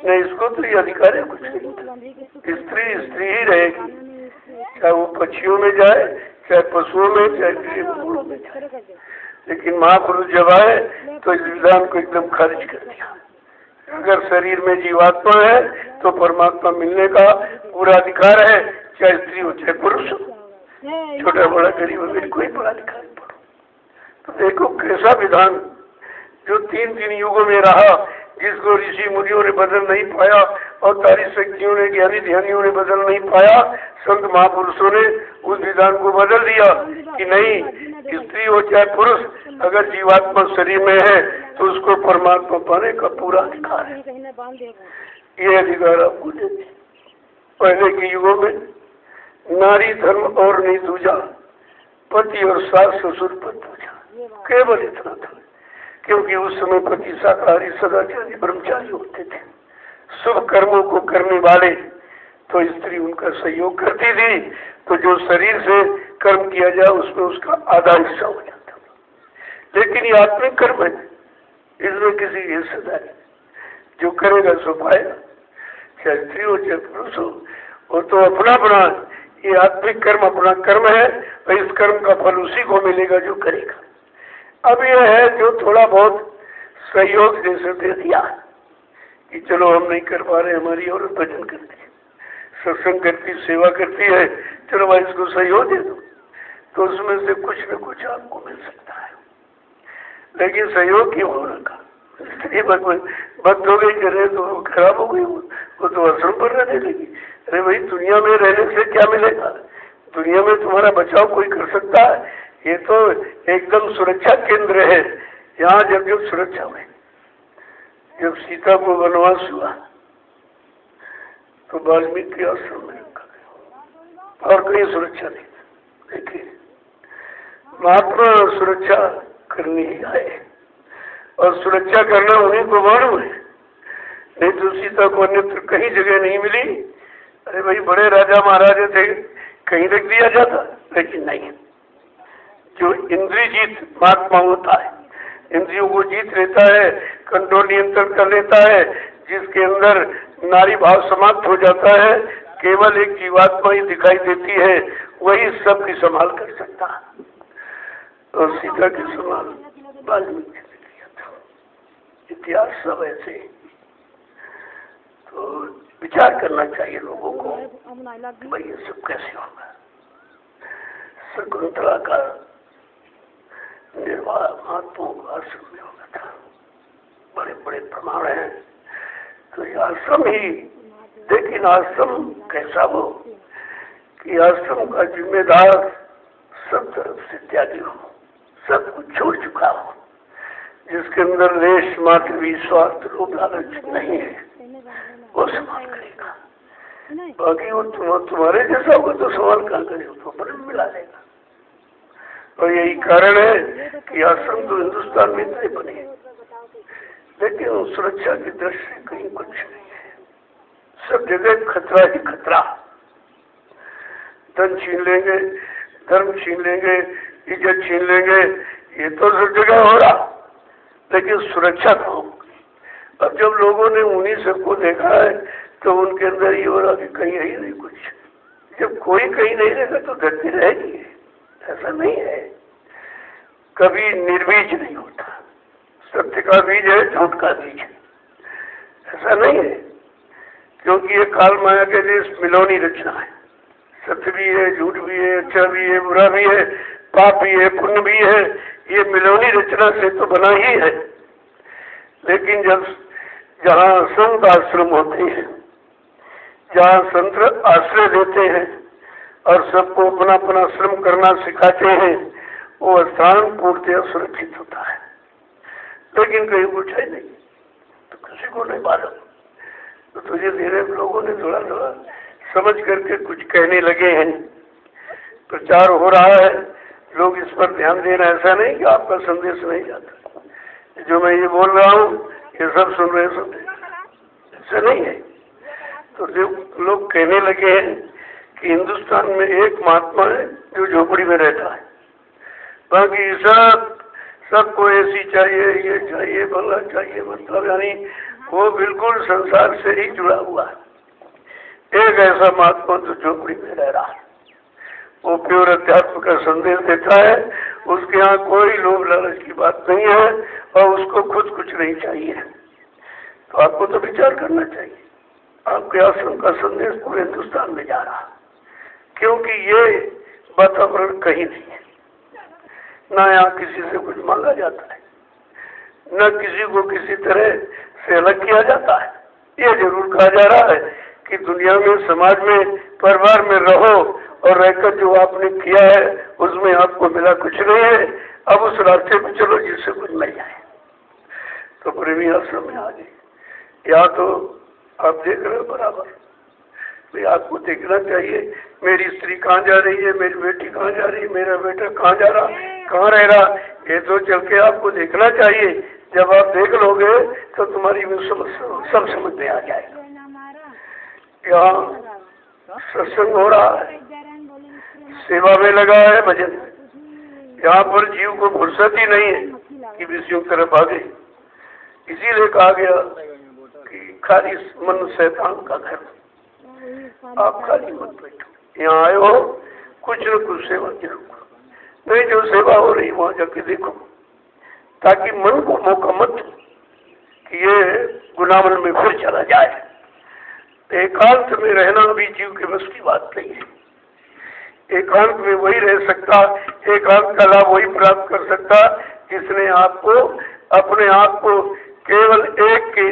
नहीं इसको तो ये अधिकार है कुछ नहीं। स्त्री ही रहेगी, चाहे वो पक्षियों में जाए, चाहे पशुओं में, चाहे फूलों में जाए। लेकिन महापुरुष जब आए तो इस विधान को एकदम खारिज कर दिया। अगर शरीर में जीवात्मा है तो परमात्मा मिलने का पूरा अधिकार है, चाहे स्त्री हो चाहे पुरुष हो, छोटा बड़ा गरीब हो, कोई बड़ा अधिकार नहीं पड़ो। तो देखो कैसा विधान जो 3 युगों में रहा, जिसको ऋषि मुनियों ने बदल नहीं पाया, अवतारी शक्तियों ने, ज्ञानी ध्यानियों ने बदल नहीं पाया। संत महापुरुषों ने उस विधान को बदल दिया कि नहीं, स्त्री हो चाहे पुरुष, अगर जीवात्मा शरीर में है तो उसको परमात्मा पाने का पूरा अधिकार है। ये अधिकार आपको देते। पहले के युगों में नारी धर्म और नहीं दूजा, पति और सास ससुर पर पूजा, केवल इतना था। क्योंकि उस समय पति शाकाहारी सदाचारी ब्रह्मचारी होते थे, शुभ कर्मों को करने वाले। तो स्त्री उनका सहयोग करती थी, तो जो शरीर से कर्म किया जाए उसमें उसका आधा हिस्सा हो जाता। लेकिन ये आत्मिक कर्म है, इसमें किसी की हिस्सेदारी। जो करेगा सो पाएगा, चाहे स्त्री हो चाहे पुरुष हो। वो तो अपना अपना ये आत्मिक कर्म अपना कर्म है और इस कर्म का फल उसी को मिलेगा जो करेगा। अब यह है जो थोड़ा बहुत सहयोग जैसे दे दिया कि चलो हम नहीं कर पा रहे, हमारी औरत भजन करती है, सत्संग करती, सेवा करती है, चलो भाई इसको सहयोग दे दो, तो उसमें से कुछ न कुछ आपको मिल सकता है। लेकिन सहयोग क्यों हो रखा? स्त्री भक्त हो गई, करे तो खराब हो गई, वो तो आश्रम पर रहने लगी। अरे भाई दुनिया में रहने से क्या मिलेगा? दुनिया में तुम्हारा बचाव कोई कर सकता है? ये तो एकदम सुरक्षा केंद्र है। यहाँ जब सुरक्षा हुई, जब सीता को वनवास हुआ तो वाल्मीकि आश्रम में रखा गया और कहीं सुरक्षा नहीं। देखिए महात्मा सुरक्षा करनी ही आए और सुरक्षा करना उन्हीं को मालूम है। नहीं तो सीता को अन्यत्र कहीं जगह नहीं मिली। अरे भाई बड़े राजा महाराजा थे, कहीं रख दिया जाता, लेकिन नहीं। जो इंद्रिय जीत महात्मा होता है, इंद्रियों को जीत लेता है, कंट्रोल नियंत्रण कर लेता है, जिसके अंदर नारी भाव समाप्त हो जाता है, केवल एक जीवात्मा ही दिखाई देती है, वही सब की संभाल कर सकता है। और सीता की संभाल वाल्मीकि ने किया था। इतिहास सब ऐसे। तो विचार करना चाहिए लोगों को भाई ये सब कैसे होगा। शकुंतला का निर्वाह महात्माओं को आश्रम में होगा था, बड़े बड़े प्रमाण हैं। तो ये आश्रम ही, लेकिन आश्रम कैसा हो कि आश्रम का जिम्मेदार सब तरफ से त्यागी हो, सब कुछ छोड़ चुका हो, जिसके अंदर लेश मात्र भी स्वार्थ लोभ लालच नहीं है वो सवाल करेगा। बाकी वो तुम्हारे जैसा होगा तो सवाल कहाँ करेगा, तो अपने में मिला लेगा। और यही कारण है कि आश्रम तो हिंदुस्तान में इतने बने, लेकिन सुरक्षा की दृष्टि से कहीं कुछ नहीं है। सब जगह खतरा ही खतरा। धन छीन लेंगे, धर्म छीन लेंगे, इज्जत छीन लेंगे, ये तो सब जगह हो रहा, लेकिन सुरक्षा कहाँ होगी? अब जब लोगों ने उन्हीं सबको देखा है तो उनके अंदर ये हो रहा कि कहीं है ही नहीं कुछ। जब कोई कहीं नहीं रहेगा तो धरती रहेगी? ऐसा नहीं है, कभी निर्बीज नहीं होता। सत्य का बीज है, झूठ का बीज है, ऐसा नहीं है। क्योंकि ये काल माया के देश मिलोनी रचना है। सत्य भी है, झूठ भी है, अच्छा भी है, बुरा भी है, पाप भी है, पुण्य भी है। ये मिलोनी रचना से तो बना ही है। लेकिन जब जहाँ संत आश्रम होते हैं, जहाँ संत आश्रय देते हैं और सबको अपना अपना श्रम करना सिखाते हैं, वो स्थान पूर्णतः सुरक्षित होता है। लेकिन कहीं कुछ है नहीं, तो किसी को नहीं मालूम। तो तुझे धीरे लोगों ने थोड़ा थोड़ा समझ करके कुछ कहने लगे हैं, प्रचार हो रहा है, लोग इस पर ध्यान दे रहे हैं। ऐसा नहीं कि आपका संदेश नहीं जाता। जो मैं ये बोल रहा हूँ ये सब सुन रहे सुनते, ऐसा नहीं है। तो जो लोग कहने लगे हैं कि हिंदुस्तान में एक महात्मा है जो झोपड़ी में रहता है, बाकी सबको ऐसी चाहिए, ये चाहिए, भला चाहिए, मतलब यानी वो बिल्कुल संसार से ही जुड़ा हुआ है। एक ऐसा महात्मा जो झोपड़ी में रह रहा है, वो प्योर अध्यात्म का संदेश देता है। उसके यहाँ कोई लोभ लालच की बात नहीं है और उसको खुद कुछ नहीं चाहिए। तो आपको तो विचार करना चाहिए, आपके आश्रम का संदेश पूरे हिंदुस्तान में जा रहा, क्योंकि ये वातावरण कहीं नहीं है। ना यहाँ किसी से कुछ मांगा जाता है, न किसी को किसी तरह से अलग किया जाता है। ये जरूर कहा जा रहा है कि दुनिया में, समाज में, परिवार में रहो और रहकर जो आपने किया है उसमें आपको मिला कुछ नहीं है, अब उस रास्ते पे चलो जिससे कुछ मिल जाए। तो प्रेमी आश्रम में आ गए। या तो आप देख रहे हो बराबर, तो आपको देखना चाहिए मेरी स्त्री कहाँ जा रही है, मेरी बेटी कहाँ जा रही है, मेरा बेटा कहाँ जा रहा, कहाँ रह रहा, ये तो चल के आपको देखना चाहिए। जब आप देख लोगे तो तुम्हारी सब समझ में आ जाएगा। यहाँ सत्संग हो रहा है, सेवा में लगा है भजन, यहाँ पर जीव को फुर्सत ही नहीं है कि विषयों की तरफ भागे। इसीलिए कहा गया कि खाली मन शैतान का घर, आप खाली मत बैठो, यहाँ आए हो कुछ न कुछ सेवा जरूर करो। नहीं जो सेवा हो रही वहाँ जाके देखो, ताकि मन को मौका मत कि ये गुनामन में फिर चला जाए। एकांत में रहना भी जीव के बस की बात नहीं है। एकांत में वही रह सकता, एकांत का लाभ वही प्राप्त कर सकता जिसने आपको, अपने आप को केवल एक के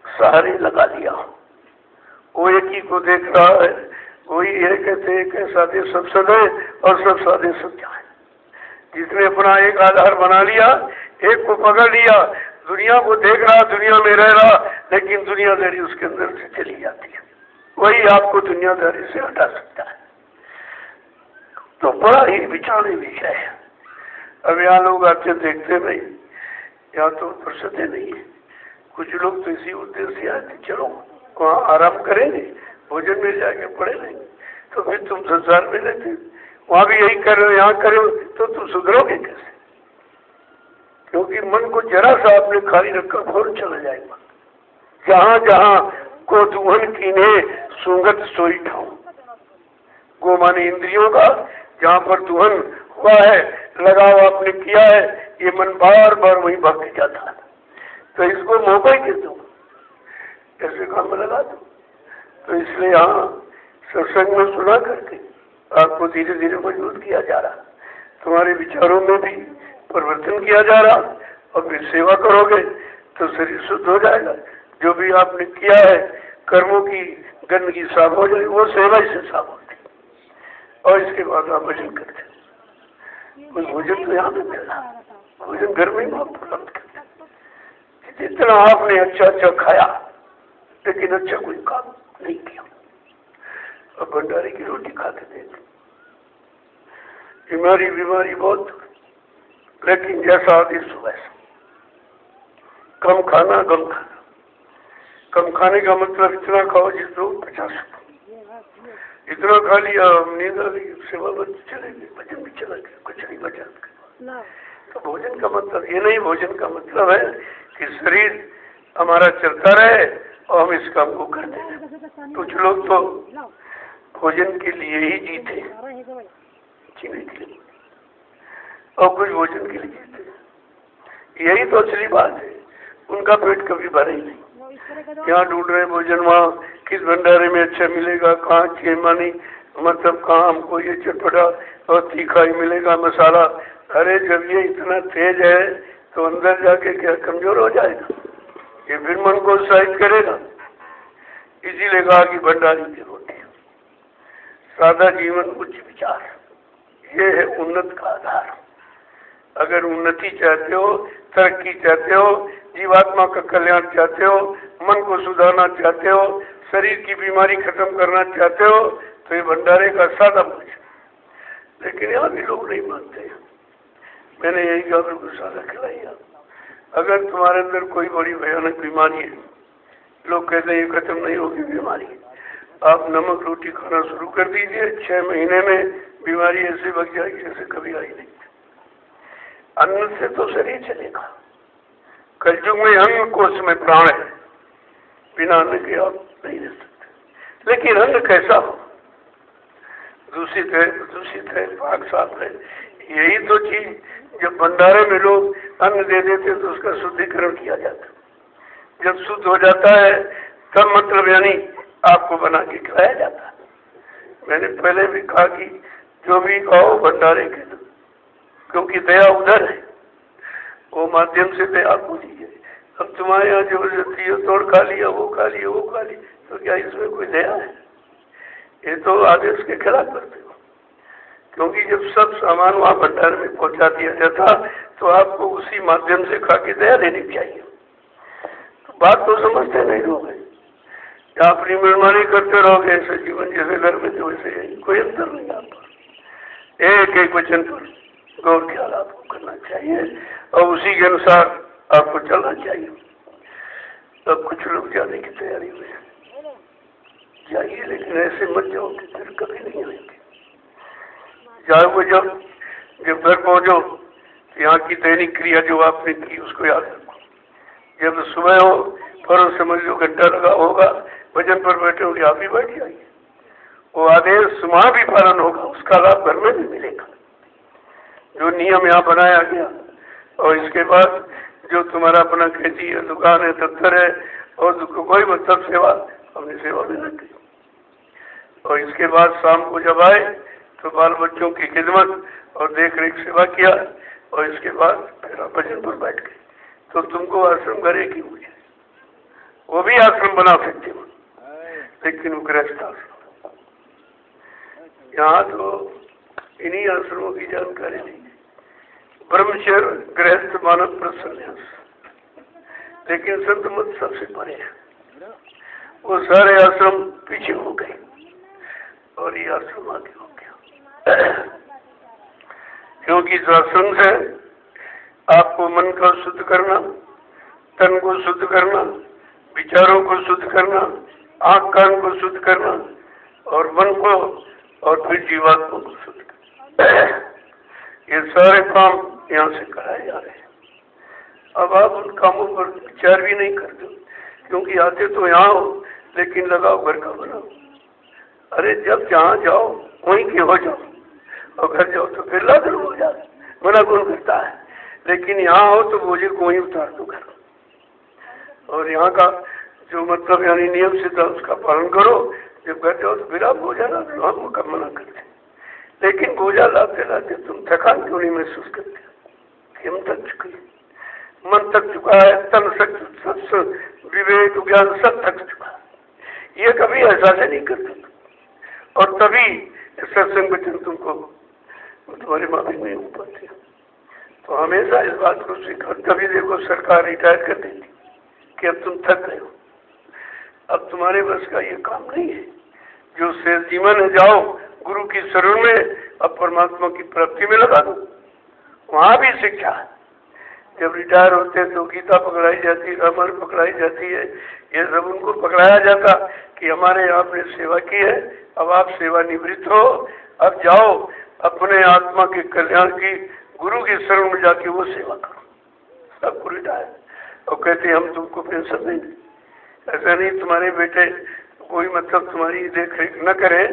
सहारे लगा लिया। वो एक ही को देख रहा है, वही एक कहते एक साधे सब सदे और सब साधे सब जाए। जिसने अपना एक आधार बना लिया, एक को पकड़ लिया, दुनिया को देख रहा, दुनिया में रह रहा, लेकिन दुनियादारी उसके अंदर से चली जाती है। वही आपको दुनियादारी से हटा सकता है। तो बड़ा ही विचारणीय विषय है। अब यहाँ लोग आते देखते नहीं, यहाँ तो फुर्सतें नहीं है। कुछ लोग तो इसी उद्देश्य से आते, चलो वहाँ आराम करेंगे, भोजन मिल जाएंगे, पढ़े लेंगे, तो फिर तुम संसार में रहते, वहाँ भी यही कर रहे हो, यहाँ करो, तो तुम सुधरोगे कैसे? क्योंकि मन को जरा सा आपने खाली रखा, फौरन चला जाएगा। जहाँ जहाँ को दुहन कीने सुंगत सोई ठाऊं, गो माने इंद्रियों का, जहाँ पर दुहन हुआ है, लगाव आपने किया है, ये मन बार बार वही भाग के जाता है। तो इसको मौका ही दे दो, ऐसे काम में लगा दो। तो इसलिए यहाँ सत्संग में सुना करके आपको धीरे धीरे मजबूत किया जा रहा, तुम्हारे विचारों में भी परिवर्तन किया जा रहा, और फिर सेवा करोगे तो शरीर शुद्ध हो जाएगा। जो भी आपने किया है कर्मों की गंदगी साफ हो जाएगी, वो सेवा ही से साफ होती। और इसके बाद आप भजन करते, कुछ भोजन तो यहाँ पे मिल रहा, भोजन घर में ही आप प्राप्त करते। जितना आपने अच्छा अच्छा खाया लेकिन अच्छा कोई काम नहीं किया। अब भंडारे की रोटी खा के देख, बीमारी बहुत, लेकिन जैसा आदेश वैसा। कम खाना, कम खाने का मतलब इतना खाओ जिसको 50 इतना खा लिया, नींद आ गई, सेवा बंद चलेगी, भजन भी चला गया, कुछ नहीं बचा। तो भोजन का मतलब ये नहीं, भोजन का मतलब है कि शरीर हमारा चलता रहे और हम इस काम को करते हैं। कुछ लोग तो भोजन के लिए ही जीते, जीने के लिए, और कुछ भोजन के लिए जीते। यही तो असली बात है। उनका पेट कभी भरे ही नहीं। यहाँ ढूंढ रहे भोजन, वहाँ किस भंडारे में अच्छा मिलेगा, कहाँ चेमानी, मतलब कहाँ हमको ये चटपटा और तीखा ही मिलेगा मसाला। अरे जब ये इतना तेज है तो अंदर जाके क्या कमजोर हो जाएगा? ये फिर मन को उत्साहित करेगा। इसीलिए कहा कि भंडारी की रोटी, सादा जीवन, उच्च विचार, ये है उन्नत का आधार। अगर उन्नति चाहते हो, तरक्की चाहते हो, जीवात्मा का कल्याण चाहते हो, मन को सुधारना चाहते हो, शरीर की बीमारी खत्म करना चाहते हो, तो ये भंडारे का सादा भोजन। लेकिन यहाँ भी लोग नहीं मानते। मैंने यही कहा बिल्कुल सादा खिलाइए। अगर तुम्हारे अंदर कोई बड़ी भयानक बीमारी है, लोग कहते हैं ये खत्म नहीं होगी बीमारी, आप नमक रोटी खाना शुरू कर दीजिए, 6 महीने में बीमारी ऐसे भग जाएगी जैसे कभी आई नहीं। अन्न से तो शरीर चलेगा। कलयुग में अन्न कोश में प्राण है, बिना अन्न के आप नहीं रह सकते। लेकिन अन्न कैसा हो? दूषित है, पाक साफ है। यही तो चीज जब भंडारे में लोग अन्न दे देते तो उसका शुद्धिकरण किया जाता। जब शुद्ध हो जाता है तब मतलब यानी आपको बना के खिलाया जाता है। मैंने पहले भी कहा कि जो भी खाओ भंडारे के दो, क्योंकि दया उधर है, वो माध्यम से दया को दीजिए। अब तुम्हारे यहाँ जबरदस्ती है, तोड़ खा लिया, वो खा लिया, तो क्या इसमें कोई दया है? ये तो आदेश के खिलाफ करते हो। क्योंकि जब सब सामान वहाँ भंडार में पहुँचा दिया जाता तो आपको उसी माध्यम से खा के दया देनी चाहिए। तो बात तो समझते नहीं लोग, या अपनी मनमानी करते रहोगे। ऐसे जीवन जैसे घर में थे वैसे यही, कोई अंतर नहीं। आप एक एक वचन पर गौर ख्याल आपको करना चाहिए और उसी के अनुसार आपको चलना चाहिए। अब कुछ लोग जाने की तैयारी में जाइए, लेकिन ऐसे मत जाओ कि फिर कभी नहीं आएंगे। जाओगे जब घर पहुंचो यहाँ की दैनिक क्रिया जो आपने की उसको याद रखो। जब सुबह हो फौरन समझ लो घंटा लगा होगा, भजन पर बैठे होगे, आप भी बैठ जाइए। वो आदेश वहाँ भी पालन होगा, उसका लाभ घर में भी मिलेगा जो नियम यहाँ बनाया गया। और इसके बाद जो तुम्हारा अपना खेती है, दुकान है, दफ्तर है, और कोई मतलब सेवा, अपनी सेवा में लग गई। और इसके बाद शाम को जब आए तो बाल बच्चों की खिदमत और देख रेख सेवा किया, और इसके बाद फिर आप भजन पर बैठ गए। तो तुमको आश्रम घर एक ही हो जाए। वो भी आश्रम बना सकते हो, लेकिन वो गृहस्थ आश्रम। यहाँ तो इन्हीं आश्रमों की जानकारी दी, ब्रह्मचर्य, गृहस्थ, मानव, प्रसन्यास। लेकिन संत मत सबसे परे है। वो सारे आश्रम पीछे हो गए और ये आश्रम आगे हो गया। क्योंकि सत्संग है आपको मन को शुद्ध करना, तन को शुद्ध करना, विचारों को शुद्ध करना, आंख कान को शुद्ध करना, और मन को, और फिर जीवात्मा को शुद्ध करना। ये सारे काम यहाँ से कराए जा रहे हैं। अब आप उन कामों पर विचार भी नहीं करते, क्योंकि आते तो यहाँ हो, लेकिन लगाओ घर का बनाओ। अरे जब जहाँ जाओ वहीं के हो जाओ, और घर जाओ तो फिर लादर हो जाए, मना कौन करता है। लेकिन यहाँ हो तो बोझे को वहीं उतार दो घर, और यहाँ का जो मतलब यानी नियम सिद्ध उसका पालन करो। जब घर जाओ तो फिर आप बोझा ला दो, हम कब मना करते। लेकिन बोझा लाते लाते तुम थकान क्यों नहीं महसूस करते? हम थक चुके, मन थक चुका है, तन सत्संग विवेक ज्ञान सब थक चुका है। ये कभी एहसास नहीं करते, और तभी सत्संग वचन तुमको तुम्हारे माफी में हो पाते। तो हमेशा इस बात को सीखो। तभी देखो सरकार रिटायर कर देती, कि अब तुम थक गए हो, अब तुम्हारे बस का ये काम नहीं है। जो शेष जीवन है, जाओ गुरु की शरण में, अब परमात्मा की प्राप्ति में लगा दो। वहां भी शिक्षा है। जब रिटायर होते हैं तो गीता पकड़ाई जाती है, रामायण पकड़ाई जाती है, ये सब उनको पकड़ाया जाता कि हमारे आपने सेवा की है, अब आप सेवा निवृत्त हो, अब जाओ अपने आत्मा के कल्याण की गुरु की शरण में जाके वो सेवा करो। सबको रिटायर और कहते हम तुमको पेंशन देंगे। ऐसा नहीं, तुम्हारे बेटे कोई मतलब तुम्हारी देख रेख न करे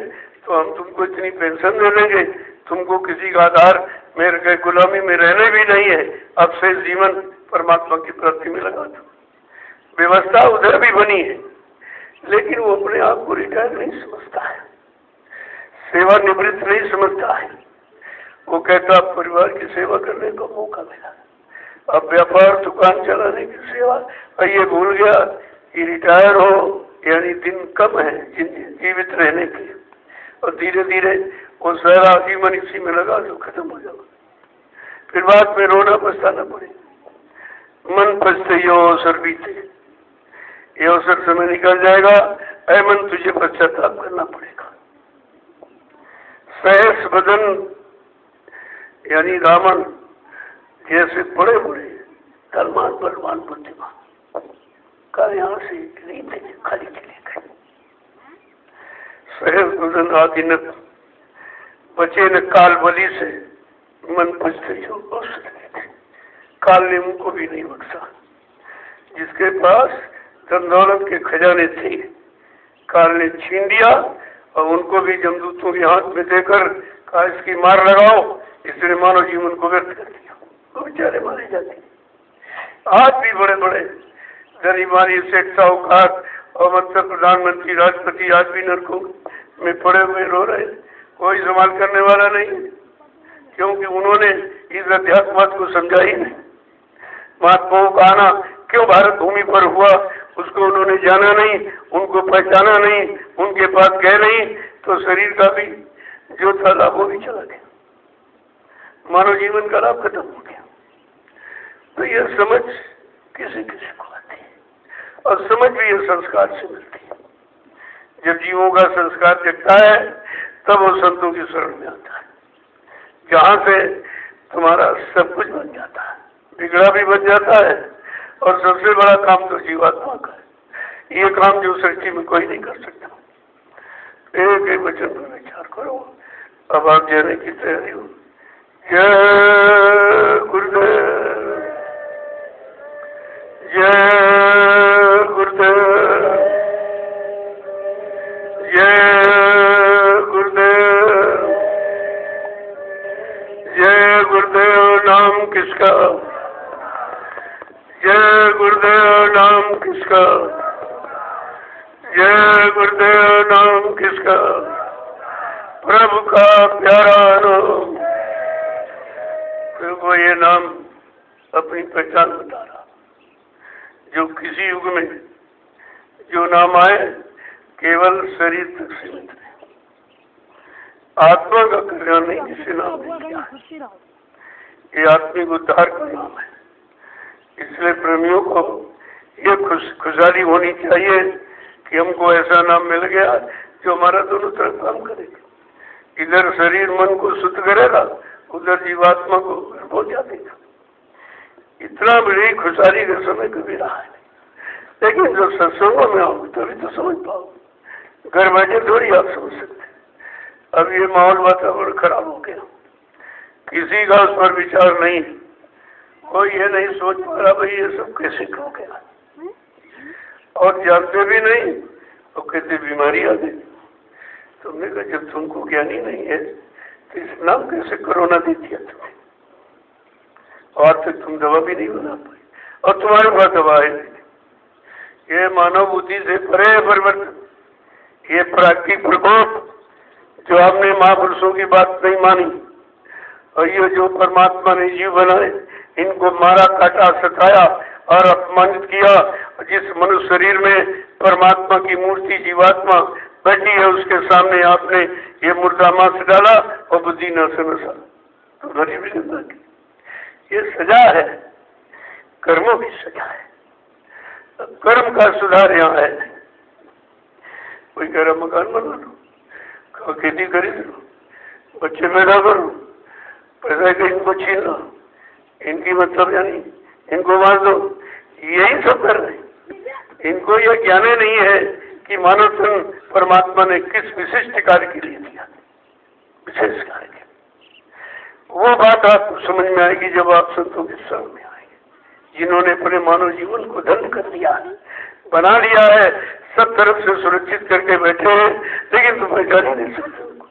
तो हम तुमको इतनी पेंशन दे देंगे, तुमको किसी का आधार मेरे के गुलामी में रहने भी नहीं है, अब से जीवन परमात्मा की प्राप्ति में लगा दो। व्यवस्था उधर भी बनी है, लेकिन वो अपने आप को रिटायर नहीं समझता है, सेवा निवृत्त नहीं समझता है। वो कहता परिवार की सेवा करने का मौका मिला, अब व्यापार दुकान चलाने की सेवा, और ये भूल गया कि रिटायर हो यानी दिन कम है जीवित रहने के, और धीरे धीरे वो सारा जीवन इसी में लगा जो खत्म हो जाएगा, फिर बाद में रोना पछताना पड़े। मन पछते ये अवसर बीते, ये अवसर समय निकल जाएगा, ऐ मन तुझे पश्चाताप करना पड़ेगा। सहस बदन यानी रावण जैसे बड़े बड़े धनवान बलवान बुद्धिमान का यहाँ से नहीं थे, खाली चले गए। सहस बदन आदि न बचे न काल बलि से, मन पछते जो अवसर थे, काल ने उनको भी नहीं बख्शा। जिसके पास धन दौलत के खजाने थे, काल ने छीन दिया और उनको भी जमदूतों के हाथ में देकर कहा इसकी मार लगाओ, इसने मानव जीवन को व्यर्थ कर दिया, वो बेचारे मारे जाते। आज भी बड़े बड़े धनीमानी सेठ साहूकार और मतलब प्रधानमंत्री राष्ट्रपति आज भी नरकों में पड़े हुए रो रहे, कोई संभाल करने वाला नहीं, क्योंकि उन्होंने इस अध्यात्मवाद को समझा ही नहीं। महात्माओं का आना क्यों भारत भूमि पर हुआ उसको उन्होंने जाना नहीं, उनको पहचाना नहीं, उनके पास गए नहीं, तो शरीर का भी जो था लाभ वो भी चला गया, मानव जीवन का लाभ खत्म हो गया। तो यह समझ किसी किसी को आती है, और समझ भी यह संस्कार से मिलती है। जब जीवों का संस्कार जगता है तब वो संतों की शरण में आता है, जहाँ से तुम्हारा सब कुछ बन जाता है, बिगड़ा भी बन जाता है, और सबसे बड़ा काम तो जीवात्मा का है। ये काम जो सृष्टि में कोई नहीं कर सकता। एक एक वचन पर विचार करो। अब आप जाने की तैयारी हो। जय गुरुदेव, जय गुरुदेव, जय गुरुदेव, जय गुरुदेव। नाम किसका, जय गुरुदेव नाम किसका, जय गुरुदेव नाम किसका, प्रभु का प्यारा नाम। प्रभु ये नाम अपनी पहचान बता रहा, जो किसी युग में जो नाम आए केवल शरीर तक सीमित है, आत्मा का कल्याण नहीं किसी नाम ने किया है। ये आत्मिक उद्धार का नाम है। इसलिए प्रेमियों को ये खुशहाली होनी चाहिए कि हमको ऐसा नाम मिल गया जो हमारा दोनों तरफ काम करेगा। इधर शरीर मन को शुद्ध करेगा, उधर जीवात्मा को पहुंचा देगा। इतना बड़ी खुशहाली का समय कभी रहा है, लेकिन जब सत्संगों में आओगे तभी तो समझ पाओगे। घर बैठे थोड़ी आप समझ सकते। अब ये माहौल वातावरण खराब हो गया, किसी का उस पर विचार नहीं, कोई ये नहीं सोच पा रहा भाई ये सब कैसे हो गया, और जानते भी नहीं तो कहते बीमारी आ गई। तुमने कहा जब तुमको ज्ञानी नहीं है तो इस नाम कैसे कोरोना दे दिया तुम्हें, और तक तुम दवा भी नहीं बना पाई, और तुम्हारे पास दवा है नहीं। ये मानव बुद्धि से परे है परिवर्तन, ये प्राकृतिक प्रकोप जो आपने महापुरुषों की बात नहीं मानी, और ये जो परमात्मा ने जीव बनाए इनको मारा काटा सताया और अपमानित किया। जिस मनुष्य शरीर में परमात्मा की मूर्ति जीवात्मा बैठी है उसके सामने आपने ये मुर्दा मांस डाला और बुद्धि न से नशा तो धरी भी नहीं। ये सजा है, कर्मों की सजा है। कर्म का सुधार यहाँ है। कोई कह रहा मकान बना लो, खेती खरीद लो, बच्चे पैदा करो, पैसा के इनको छीन लो, इनकी मतलब यानी इनको मार दो, यही सब कर रहे हैं। इनको यह ज्ञान नहीं है कि मानव तन परमात्मा ने किस विशिष्ट कार्य के लिए दिया, विशेष कार्य के। वो बात आपको समझ में आएगी जब आप संतों के संग में आएंगे, जिन्होंने अपने मानव जीवन को धन्य कर दिया, बना लिया है, सब तरफ से सुरक्षित करके बैठे हैं, लेकिन तुम पहचान ही नहीं सकते उनको।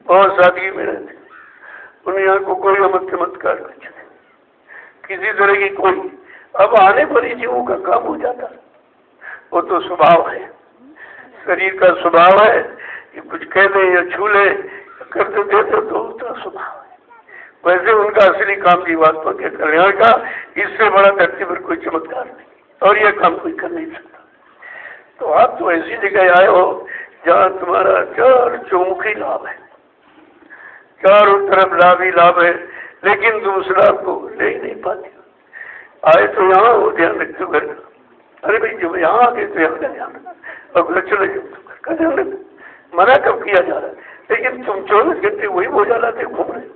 बहुत सादगी में रहते, दुनिया को कोई अमत चमत्कार कुछ नहीं, किसी तरह की कोई। अब आने पर ही जीवों का काम हो जाता, वो तो स्वभाव है, शरीर का स्वभाव है कि कुछ कह दे या छू ले करते देते तो उसका स्वभाव है। वैसे उनका असली काम जीवात्मा के कल्याण का, इससे बड़ा धरती पर कोई चमत्कार नहीं, और यह काम कोई कर नहीं सकता। तो आप तो ऐसी जगह आए हो जहाँ तुम्हारा चार चौमुखी लाभ है, चारों तरफ लाभ ही लाभ है, लेकिन तुम उस लाभ को ले ही नहीं पाते। आए तो यहाँ हो, ध्यान रखते घर का। अरे भाई जब यहाँ आ गए तो यहाँ का ध्यान रखना, और घर चले जाओ तो घर का ध्यान रखना। मना कब किया जा रहा है, लेकिन तुम 24 घंटे वही बोझा लाते घूम रहे।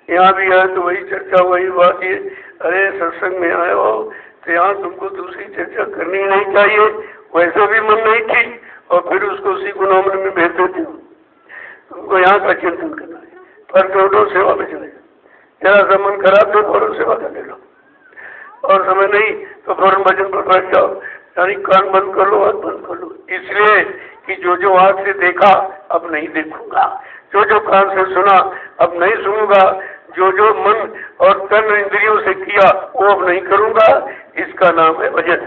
यहाँ भी आए तो वही चर्चा, वही बात। ये अरे सत्संग में आए हो तो यहाँ तुमको दूसरी चर्चा करनी नहीं चाहिए, वैसे भी मन नहीं ठीक, और फिर उसको उसी गुनामन में भेज देते हो। तुमको यहाँ का चिंतन करना है, पर दोनों सेवा में चले जाओ। जरा सा मन खराब तो फौरन सेवा कर ले लो, और समय नहीं तो फौरन भजन पर बैठ जाओ, यानी कान बंद कर लो, हाथ बंद कर लो। इसलिए कि जो आँख से देखा अब नहीं देखूंगा, जो कान से सुना अब नहीं सुनूंगा, जो मन और तन इंद्रियों से किया वो अब नहीं करूंगा। इसका नाम है भजन,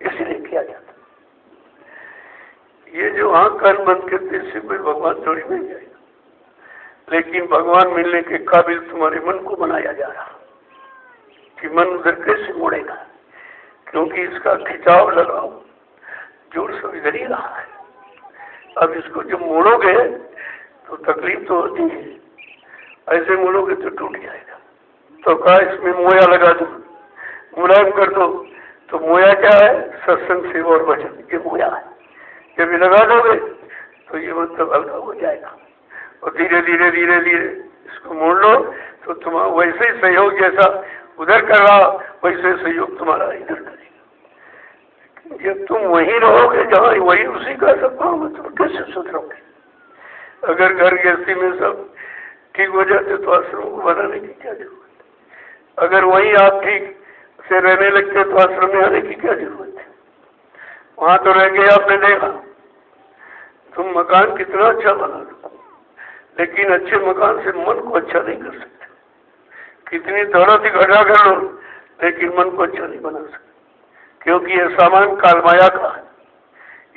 इसीलिए किया जाता। ये जो आँख कान बंद करते इससे कोई भगवान थोड़ी मिल जाएगा, लेकिन भगवान मिलने के काबिल तुम्हारे मन को बनाया जा रहा कि मन उधर कैसे मोड़ेगा, क्योंकि इसका खिंचाव लगाओ जोर सब इधर ही रहा है। अब इसको जब मोड़ोगे तो तकलीफ तो होती है, ऐसे मोड़ोगे तो टूट जाएगा। तो कहा इसमें मोया लगा दो, मुलायम कर दो। तो मोया क्या है, सत्संग सेवा और भजन, ये मोया है। जब ये लगा दोगे तो ये मतलब हल्का हो जाएगा, और धीरे धीरे धीरे धीरे इसको मोड़ लो तो तुम्हारा वैसे ही सहयोग जैसा उधर कर रहा वैसे सहयोग तुम्हारा इधर करेगा। जब तुम वहीं रहोगे जहाँ वही उसी का सब काम है, तुम कैसे सुधरोगे? अगर घर गृहस्थी में सब ठीक हो जाते तो आश्रम को बनाने की क्या जरूरत है? अगर वहीं आप ठीक से रहने लगते तो आश्रम में आने की क्या जरूरत है? वहां तो रह गए, आपने देखा तुम मकान कितना अच्छा बना लो, लेकिन अच्छे मकान से मन को अच्छा नहीं कर सकते। कितनी दौलत इकट्ठा कर लो, लेकिन मन को अच्छा नहीं बना सकते, क्योंकि ये सामान कालमाया का है।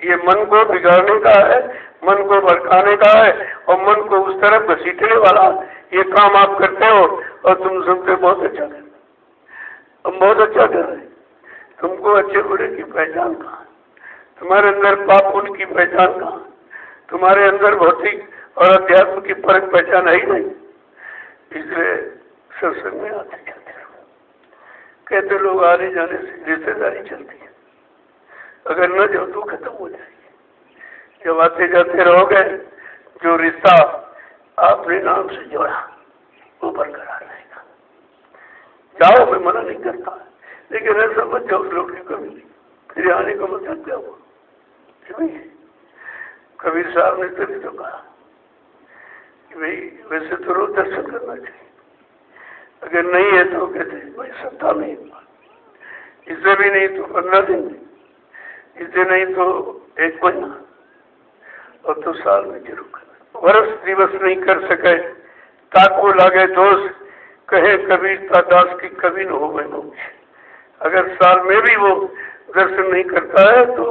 ये मन को बिगाड़ने का है, मन को भड़काने का है, और मन को उस तरफ घसीटने वाला ये काम आप करते हो। और तुम समझते बहुत अच्छा कर, हम बहुत अच्छा कर रहे हैं। तुमको अच्छे बुरे की पहचान कहाँ? तुम्हारे अंदर पाप पुण्य की पहचान कहाँ? तुम्हारे अंदर भौतिक और अध्यात्म की फर्क पहचान है ही नहीं। इसलिए सत्संग में आते जाते रहो। कहते लोग आने जाने से रिश्तेदारी चलती है, अगर न जाओ तो खत्म हो जाएगी। जब आते जाते रहोगे, जो रिश्ता आपने नाम से जोड़ा वो बरकरार रहेगा। जाओ, मैं मना नहीं करता, लेकिन ऐसा मत जाओ लोग की कमी नहीं, फिर आने का मतलब क्या हुआ? कबीर साहब ने तभी तो कहा कि भाई वैसे तो रोज दर्शन करना चाहिए, अगर नहीं है तो कहते भाई सप्ताह में एक बार, इससे भी नहीं तो 15 दिन में, इससे नहीं तो 1 महीना, और तो साल में जरूर करना। वर्ष दिवस नहीं कर सके ताको लागे दोष, कहे कबीर ता दास की कभी न हो मैं मोक्ष। अगर साल में भी वो दर्शन नहीं करता है तो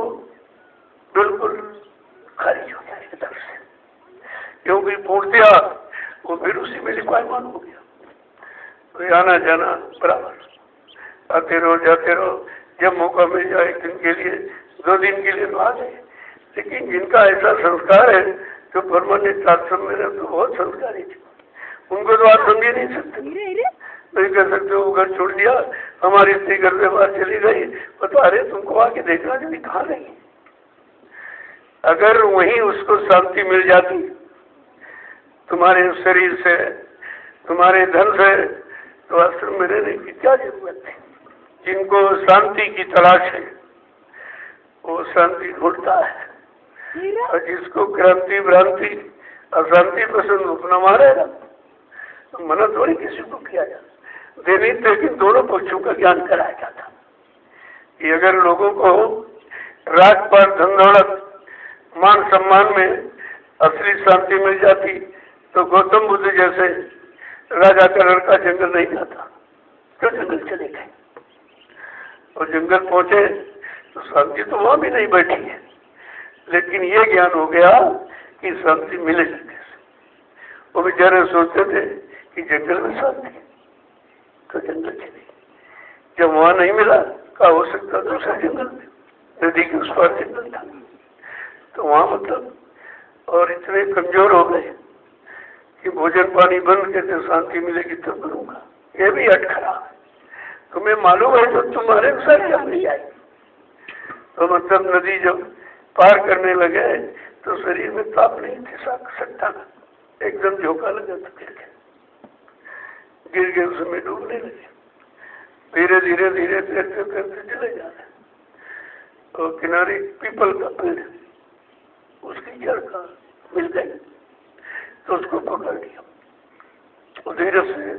बिल्कुल खारिज हो जाएगा दर्शन, क्योंकि पूर्तिया वो फिर उसी में लिपायमान हो गया। तो आना जाना बराबर, आते रहो जाते रहो, जब मौका मिल जाए 1 दिन के लिए 2 दिन के लिए तो आ जाए। लेकिन जिनका ऐसा संस्कार है जो परमानेंट आश्रम में रहे तो बहुत संस्कारी थे, उनको तो आप समझ नहीं सकते। नहीं कह सकते वो घर छोड़ दिया, हमारी स्त्री घर से बाहर चली गई, बता रहे तुमको आके देखना चाहिए कहाँ गई। अगर वहीं उसको शांति मिल जाती तुम्हारे शरीर से, तुम्हारे धन से, तो आश्रम में रहने की क्या जरूरत थी। जिनको शांति की तलाश है वो शांति ढूंढता है, और जिसको क्रांति भ्रांति अशांति पसंद अपना मारेगा। मना थोड़ी किसी को किया जाता, देनी लेकिन दोनों पक्षों का ज्ञान कराया जाता कि अगर लोगों को राज पाट धन दौलत मान सम्मान में असली शांति मिल जाती तो गौतम बुद्ध जैसे राजा का लड़का जंगल नहीं जाता, तो जंगल चले गए और जंगल पहुंचे तो शांति तो वहां भी नहीं बैठी है, लेकिन ये ज्ञान हो गया कि शांति मिलेगी कैसे। वो बेचारे सोचते थे कि जंगल में शांति, तो जंगल चले। जब वहां नहीं मिला, क्या हो सकता दूसरे जंगल में, नदी के उस पार जंगल था, तो वहां मतलब और इतने कमजोर हो गए कि भोजन पानी बंद करके शांति मिलेगी तब करूंगा। ये भी अटखरा है, तुम्हें मालूम है तो तुम्हारे अनुसार जब नहीं आई। तो मतलब नदी जब पार करने लगे तो शरीर में ताप नहीं थे सकता, एकदम झोंका लगा तो गिर गए उसमें डूबने लगे। धीरे धीरे धीरे तैरते तैरते चले जा रहे और किनारे पीपल का पेड़ उसकी जड़ का मिल गई तो उसको पकड़ लिया और धीरे से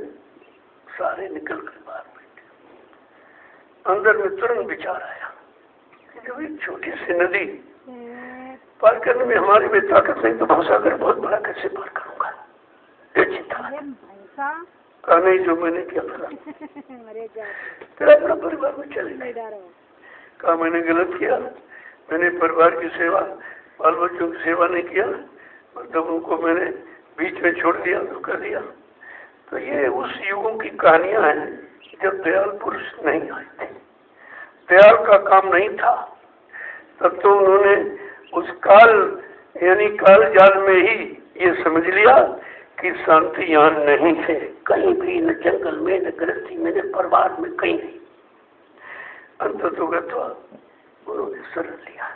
सारे निकल कर बाहर बैठे। अंदर में तुरंत विचार आया कि जब एक छोटी सी नदी पार करने में हमारी में ताकत नहीं तो भवसागर बहुत बड़ा कैसे पार करूंगा, ये चिंता का नहीं जो मैंने किया था फिर अपना परिवार में चले गए। कहा मैंने गलत किया, मैंने परिवार की सेवा बाल बच्चों की सेवा नहीं किया, मतलब उनको मैंने बीच में छोड़ दिया, तो कर दिया। तो ये उस युगों की कहानियां हैं जब दयाल पुरुष नहीं आए थे, दयाल का काम नहीं था, तब तो उन्होंने उस काल यानी काल जाल में ही ये समझ लिया कि शांति यहाँ नहीं है कहीं भी, न जंगल में, न गृहस्थी में, न परिवार में, कहीं नहीं। अंततोगत्वा उन्होंने शरण लिया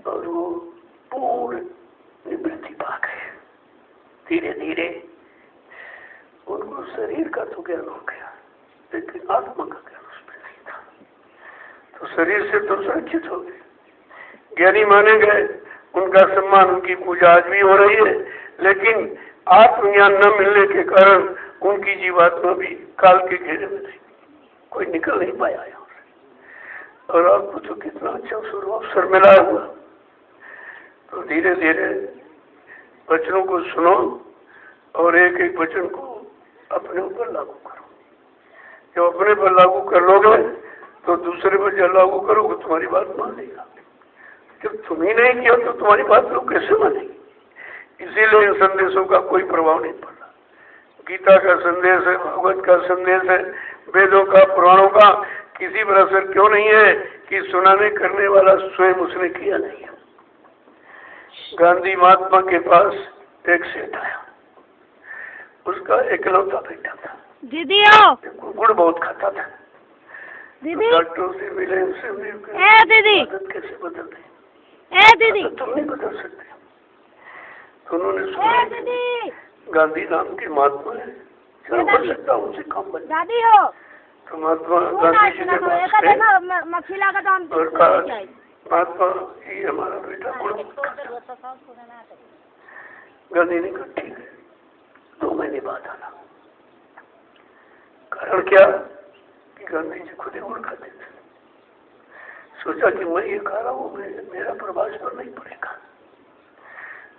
और वो पूर्ण निवृत्ति पा गए। धीरे धीरे उनको शरीर का तो ज्ञान हो गया, लेकिन आत्मा का ज्ञान उसमें नहीं था, तो शरीर से तो सुरक्षित हो गए, ज्ञानी माने गए, उनका सम्मान, उनकी पूजा आज भी हो रही है। लेकिन आत्मज्ञान न मिलने के कारण उनकी जीवात्मा भी काल के घेरे में थी, कोई निकल नहीं पाया यहाँ से। और आपको तो कितना अच्छा अवसर मिला हुआ, तो धीरे धीरे वचनों को सुनो और एक एक वचन को अपने ऊपर लागू करो। जब अपने पर लागू कर लोगे तो दूसरे पर जब लागू करोगे तुम्हारी बात मान लेगा। जब तुम ही नहीं किया तो तुम्हारी बात लोग कैसे मानेंगे। इसीलिए इन संदेशों का कोई प्रभाव नहीं पड़ रहा। गीता का संदेश है, भागवत का संदेश है, वेदों का, पुराणों का किसी पर असर क्यों नहीं है कि सुनाने करने वाला स्वयं उसने किया नहीं है। गांधी महात्मा के पास एक सेठ आया, उसका इकलौता बेटा था, दीदी गुड़ बहुत खाता था। दीदी डॉक्टरों से मिले, उनसे दीदी कैसे बदलते दीदी तुम नहीं बदल सकते। तो उन्होंने सुना गांधी नाम के महात्मा है, हो सकता उनसे कम बन। दादी हो तो महात्मा गांधी जी के पास गए और कहा महात्मा ये हमारा बेटा गुड़ गांधी ने कहा ठीक है, 2 महीने बाद आना। कारण क्या कि गांधी जी खुद ही गुड़ खाते थे। सोचा कि मैं ये खा रहा हूँ, मेरा प्रभाव पर नहीं पड़ेगा,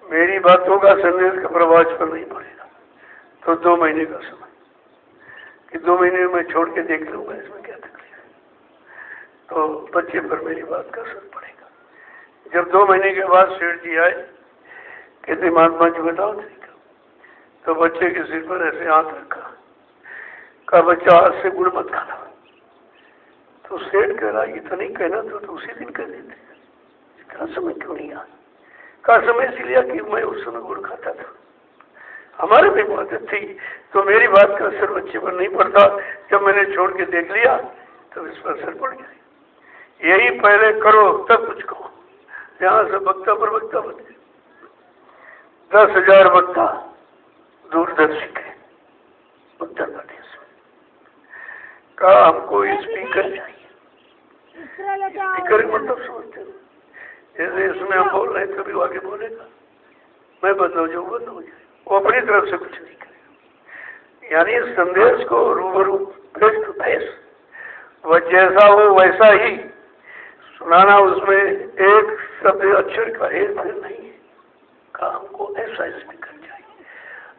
मेरी बातों का संदेश का प्रभाव पर नहीं पड़ेगा। तो 2 महीने का समय कि 2 महीने में छोड़ के देख लूंगा इसमें क्या तकलीफ है, तो बच्चे पर मेरी बात का असर पड़ेगा। जब 2 महीने के बाद सेठ जी आए, कहते महात्मा जी बताओ तरीका। तो बच्चे के सिर पर ऐसे हाथ रखा, कहा बच्चा आज से गुड़ मत खाना। तो सेठ कह रहा ये तो नहीं कहना तो उसी दिन कह देते, इसका समय क्यों नहीं आया। कहा समय इसलिए कि मैं उस समय गुड़ खाता था, हमारे भी बहुत थी, तो मेरी बात का असर बच्चे पर नहीं पड़ता। जब मैंने छोड़ के देख लिया तब इस पर असर पड़ गया। यही पहले करो तब कुछ कहो। यहाँ से वक्ता पर वक्ता बन गए, 10,000 वक्ता दूरदर्शी के उत्तर प्रदेश में। कहा हमको स्पीकर चाहिए। स्पीकर मतलब समझते हो, जैसे इसमें हम बोल रहे हैं कभी वो आगे बोलेगा, मैं बंद हो जाऊँ बंद हो जाए, वो अपनी तरफ से कुछ नहीं करेगा। यानी इस संदेश को रूबरू फेस टू फेस वह जैसा हो वैसा ही सुनाना, उसमें एक शब्द अक्षर का एक फिर नहीं है। कहा हमको ऐसा स्पीकर चाहिए।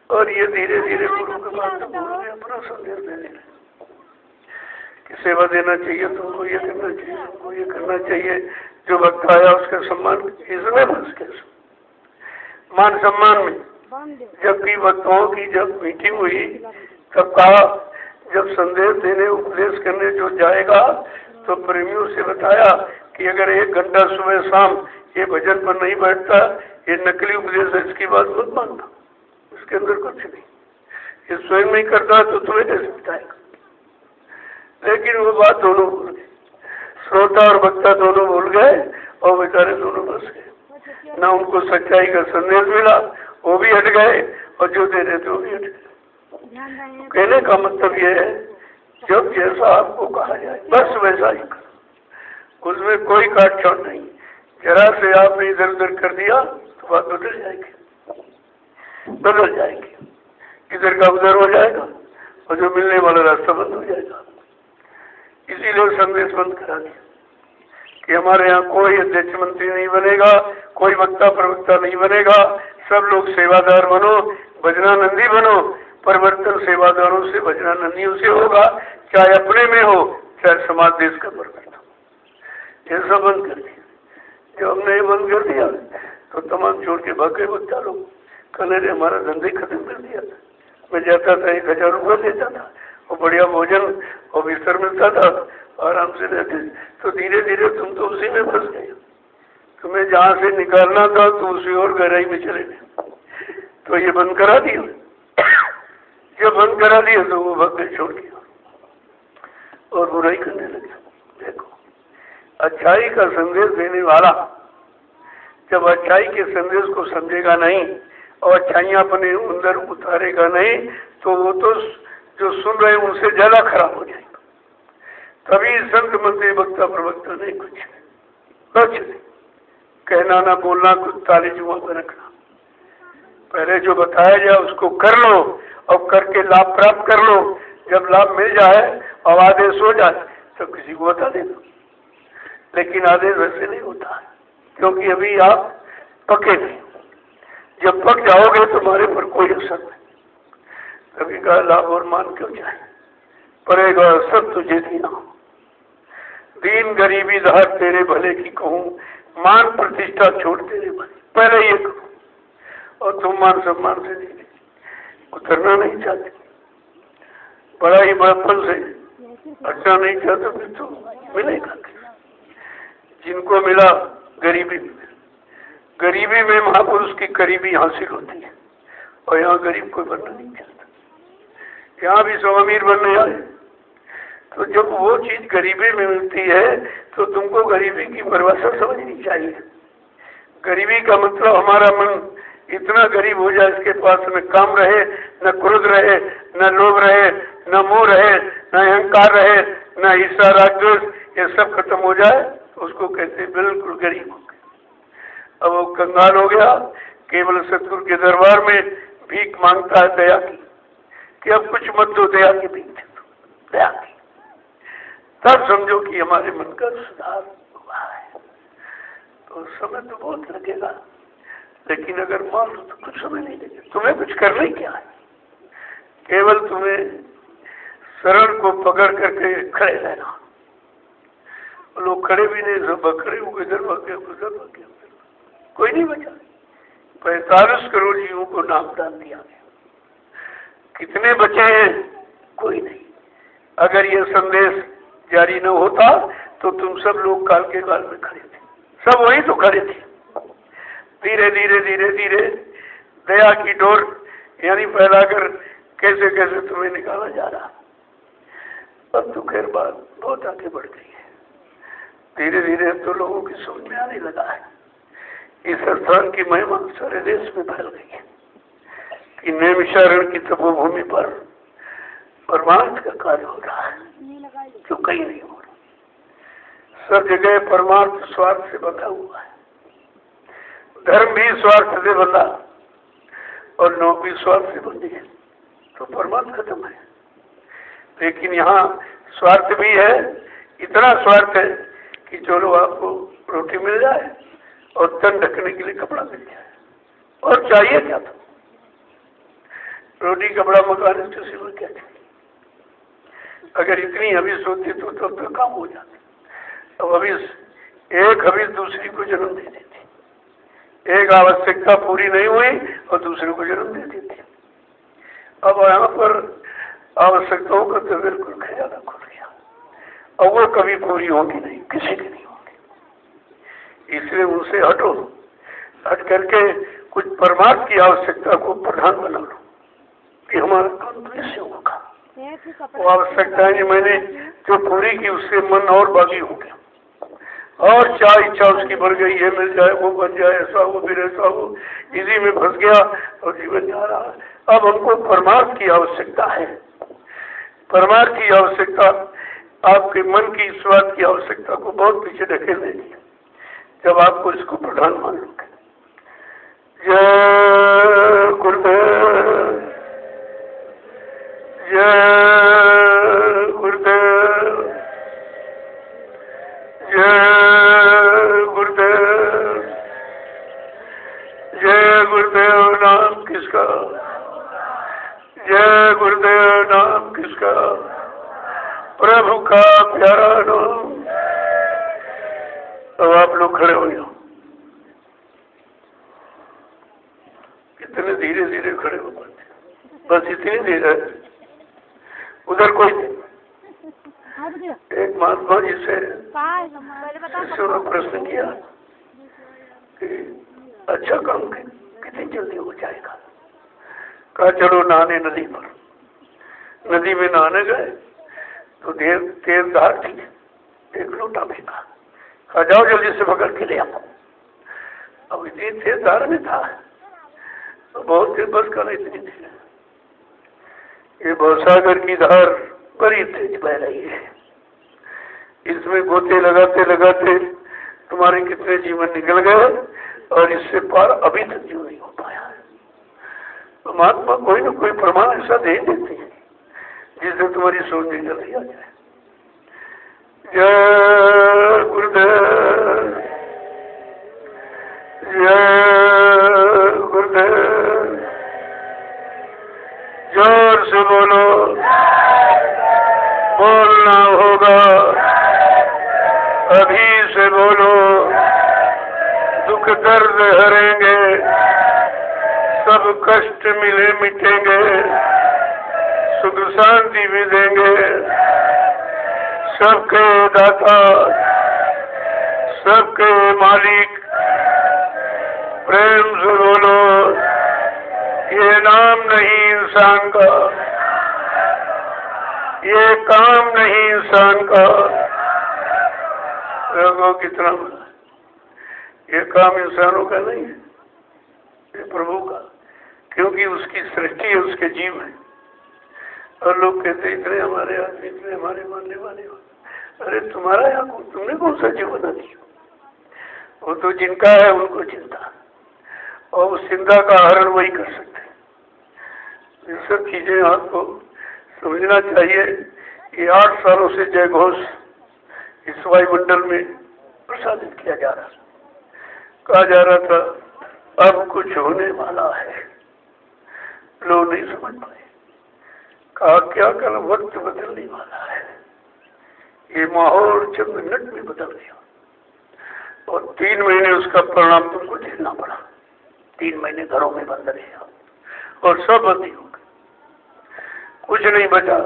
और ये धीरे धीरे गुरु के बाद अपना संदेश देने लगे कि सेवा देना चाहिए, तुमको ये करना चाहिए, तुमको ये करना चाहिए। जो वक्त आया उसका सम्मान इसमें बस के मान सम्मान में। जबकि वक्ताओं की जब मीटिंग हुई तब कहा जब संदेश देने उपदेश करने जो जाएगा तो प्रेमियों से बताया कि अगर 1 घंटा सुबह शाम ये भजन पर नहीं बैठता, ये नकली उपदेश है, इसकी बात मत मानना, इसके अंदर कुछ नहीं, ये स्वयं नहीं करता तो तुम्हें कैसे बताएगा। लेकिन वो बात दोनों भूल गए, श्रोता और वक्ता दोनों भूल गए और बेचारे दोनों बस गए। ना उनको सच्चाई का संदेश मिला, वो भी हट गए, और जो दे रहे थे वो भी हट गए। कहने का मतलब ये है जब जैसा आपको कहा जाए बस वैसा ही करो, उसमें कोई काटछाट नहीं। जरा से आपने इधर उधर कर दिया तो बात बदल जाएगी, बदल जाएगी, इधर का उधर हो जाएगा और जो मिलने वाला रास्ता बंद हो जाएगा। इसीलिए संदेश बंद करा दिया कि हमारे यहाँ कोई अध्यक्ष मंत्री नहीं बनेगा, कोई वक्ता प्रवक्ता नहीं बनेगा, सब लोग सेवादार बनो, भजनानंदी बनो। परिवर्तन सेवादारों से भजनानंदियों से होगा, चाहे अपने में हो चाहे समाज देश का परिवर्तन। ये सब बंद कर दिया। जब हमने ये बंद कर दिया तो तमाम छोड़ के भाग गए बच्चा लोग। कल ने हमारा धंधे खत्म कर दिया था। मैं जाता था 1,000 रुपये देता था और बढ़िया भोजन और बिस्तर मिलता था, आराम से रहते। तो धीरे धीरे तुम तो उसी में फंस गए। तुम्हें जहाँ से निकालना था तो उसी और गहराई में चले गए। तो ये बंद करा दिया। जब बंद करा दिया तो वो भक्त छोड़ दिया और बुराई करने लगे। देखो, अच्छाई का संदेश देने वाला जब अच्छाई के संदेश को समझेगा नहीं और अच्छाइयाँ अपने अंदर उतारेगा नहीं तो वो तो जो सुन रहे हैं उनसे ज्यादा खराब हो जाएगा। तभी संत मंत्री वक्ता प्रवक्ता नहीं, कुछ नहीं, कहना ना बोलना, कुछ ताली जुमा पर रखना। पहले जो बताया जाए उसको कर लो और करके लाभ प्राप्त कर लो। जब लाभ मिल जाए और आदेश हो जाए तो किसी को बता देना। लेकिन आदेश वैसे नहीं होता है क्योंकि अभी आप पके नहीं। जब पक जाओगे तुम्हारे पर कोई असर नहीं। कभी कहा लाभ और मान क्यों जाए, पड़ेगा सब तुझे देना। दीन गरीबी धार तेरे भले की कहूँ, मान प्रतिष्ठा छोड़ तेरे भले। पहले ये कहो और तुम मान सम्मान से नहीं उतरना नहीं चाहते, बड़ा ही बड़प्पन से हटना नहीं चाहते, फिर तो मिलेगा। जिनको मिला गरीबी में, गरीबी में महापुरुष की करीबी हासिल होती है और यहाँ गरीब कोई बनना नहीं चाहता। यहाँ भी सब अमीर बनने आए। तो जब वो चीज गरीबी में मिलती है तो तुमको गरीबी की परिभाषा समझनी चाहिए। गरीबी का मतलब हमारा मन इतना गरीब हो जाए इसके पास न काम रहे, न क्रोध रहे, न लोभ रहे, न मोह रहे, न अहंकार रहे, न ईर्ष्या राग, ये सब खत्म हो जाए तो उसको कहते हैं बिल्कुल गरीब हो गए। अब वो कंगाल हो गया, केवल सतगुरु के दरबार में भीख मांगता है दया की कि अब कुछ मत दो, दया की भीख दे दो, दया की। तब समझो कि हमारे मन का सुधार हुआ है। तो समय तो बहुत लगेगा, लेकिन अगर मान लो तो कुछ समय नहीं लगेगा। तुम्हें कुछ करना ही क्या है, केवल तुम्हें शरण को पकड़ करके खड़े रहना। लोग खड़े भी नहीं, सब खड़े हुए इधर भाग गया, उधर भाग गया, कोई नहीं बचा। 45 करोड़ जीवों को नाम दान दिया गया, कितने बचे हैं? कोई नहीं। अगर ये संदेश जारी न होता तो तुम सब लोग काल के काल में खड़े थे, सब वही तो खड़े थे। धीरे धीरे धीरे धीरे दया की डोर यानी फैलाकर कैसे कैसे तुम्हें निकाला जा रहा। अब तो खैर बात बहुत आगे बढ़ गई है, धीरे धीरे तो लोगों की समझ में आने लगा है। इस स्थान की महिमा सारे देश में फैल गई है कि नैमिषारण्य की तपोभूमि पर परमार्थ का कार्य हो रहा है जो कहीं नहीं हो रहा। सब जगह परमार्थ स्वार्थ से बंधा हुआ है। धर्म भी स्वार्थ से बंधा और नौकरी स्वार्थ से बंधी है, तो परमार्थ खत्म है। लेकिन यहाँ स्वार्थ भी है, इतना स्वार्थ है कि चलो आपको रोटी मिल जाए और तन ढकने के लिए कपड़ा मिल जाए, और चाहिए क्या था? रोटी कपड़ा मकान से सिवा क्या चाहिए? अगर इतनी हविस होती तो तब तो काम हो जाता। अब हविस, एक हविस दूसरी को जन्म दे देती। एक आवश्यकता पूरी नहीं हुई और दूसरे को जन्म दे देती। अब यहाँ पर आवश्यकताओं का तो बिल्कुल खजाना खुल गया और वो कभी पूरी होगी नहीं, किसी की नहीं होगी। इसलिए उनसे हटो, हट करके कुछ परमार्थ की आवश्यकता को प्रधान बना लो कि हमारा काम तो इससे होगा। वो आवश्यकताएं मैंने जो पूरी की उससे मन और बागी हो गया, और चाह इच्छा उसकी बढ़ गई, ये मिल जाए वो बन जाए, ऐसा हो फिर ऐसा हो, इसी में फंस गया और जीवन जा रहा है। अब हमको परमार्थ की आवश्यकता है। परमार्थ की आवश्यकता आपके मन की स्वार्थ की आवश्यकता को बहुत पीछे ढकेल देगी जब आपको इसको प्रधान मान लोगे। जय गुरुदेव, जय गुरुदेव, जय गुरुदेव, जय गुरुदेव नाम किसका, जय गुरुदेव नाम किसका, प्रभु का प्यारा नाम। तो आप लोग खड़े हो जाओ, कितने धीरे धीरे खड़े हो पाते, बस इतनी देर है। उधर कोई एक महात्मा जी से प्रश्न किया कि अच्छा काम कितनी जल्दी हो जाएगा। कहा चलो नहाने नदी पर। नदी में नहाने गए तो तेज धार थी, एक लोटा फेंका। कहा जाओ जल्दी से पकड़ के ले आओ। अब इतनी तेज धार में था तो बहुत देर बस कर इतनी थी। ये भवसागर की धार बड़ी तेज बह रही है, इसमें गोते लगाते लगाते तुम्हारे कितने जीवन निकल गए और इससे पार अभी तक जो नहीं हो पाया। तो महात्मा कोई ना कोई प्रमाण ऐसा दे देते हैं जिससे तुम्हारी सोच में जल्दी आ जाए। जय गुरुदेव, जय गुरुदेव, जोर से बोलो, बोलना होगा, अभी से बोलो। दुख दर्द हरेंगे, सब कष्ट मिले मिटेंगे, सुख शांति भी देंगे। सबके दाता, सबके मालिक, प्रेम से बोलो। ये नाम नहीं इंसान का, ये काम नहीं इंसान का। लोगों कितना बड़ा, ये काम इंसानों का नहीं है, ये प्रभु का, क्योंकि उसकी सृष्टि है, उसके जीव है। और लोग कहते इतने हमारे आदमी, इतने हमारे मानने वाले हो। अरे तुम्हारा यहाँ तुमने कौन सा जीव बना दिया? वो तो जिनका है उनको चिंता, और उस चिंता का हरण वही कर सकते हैं। ये सब चीजें आपको समझना चाहिए कि 8 सालों से जय घोष इस वायुमंडल में प्रसादित किया जा रहा, कहा जा रहा था अब कुछ होने वाला है। लोग नहीं समझ पाए। कहा क्या कल वक्त बदलने वाला है। ये माहौल चंद मिनट में बदल गया और 3 महीने उसका परिणाम तुमको झेलना पड़ा। 3 महीने घरों में बंद रहे और सब बंद हो गए, कुछ नहीं बचा।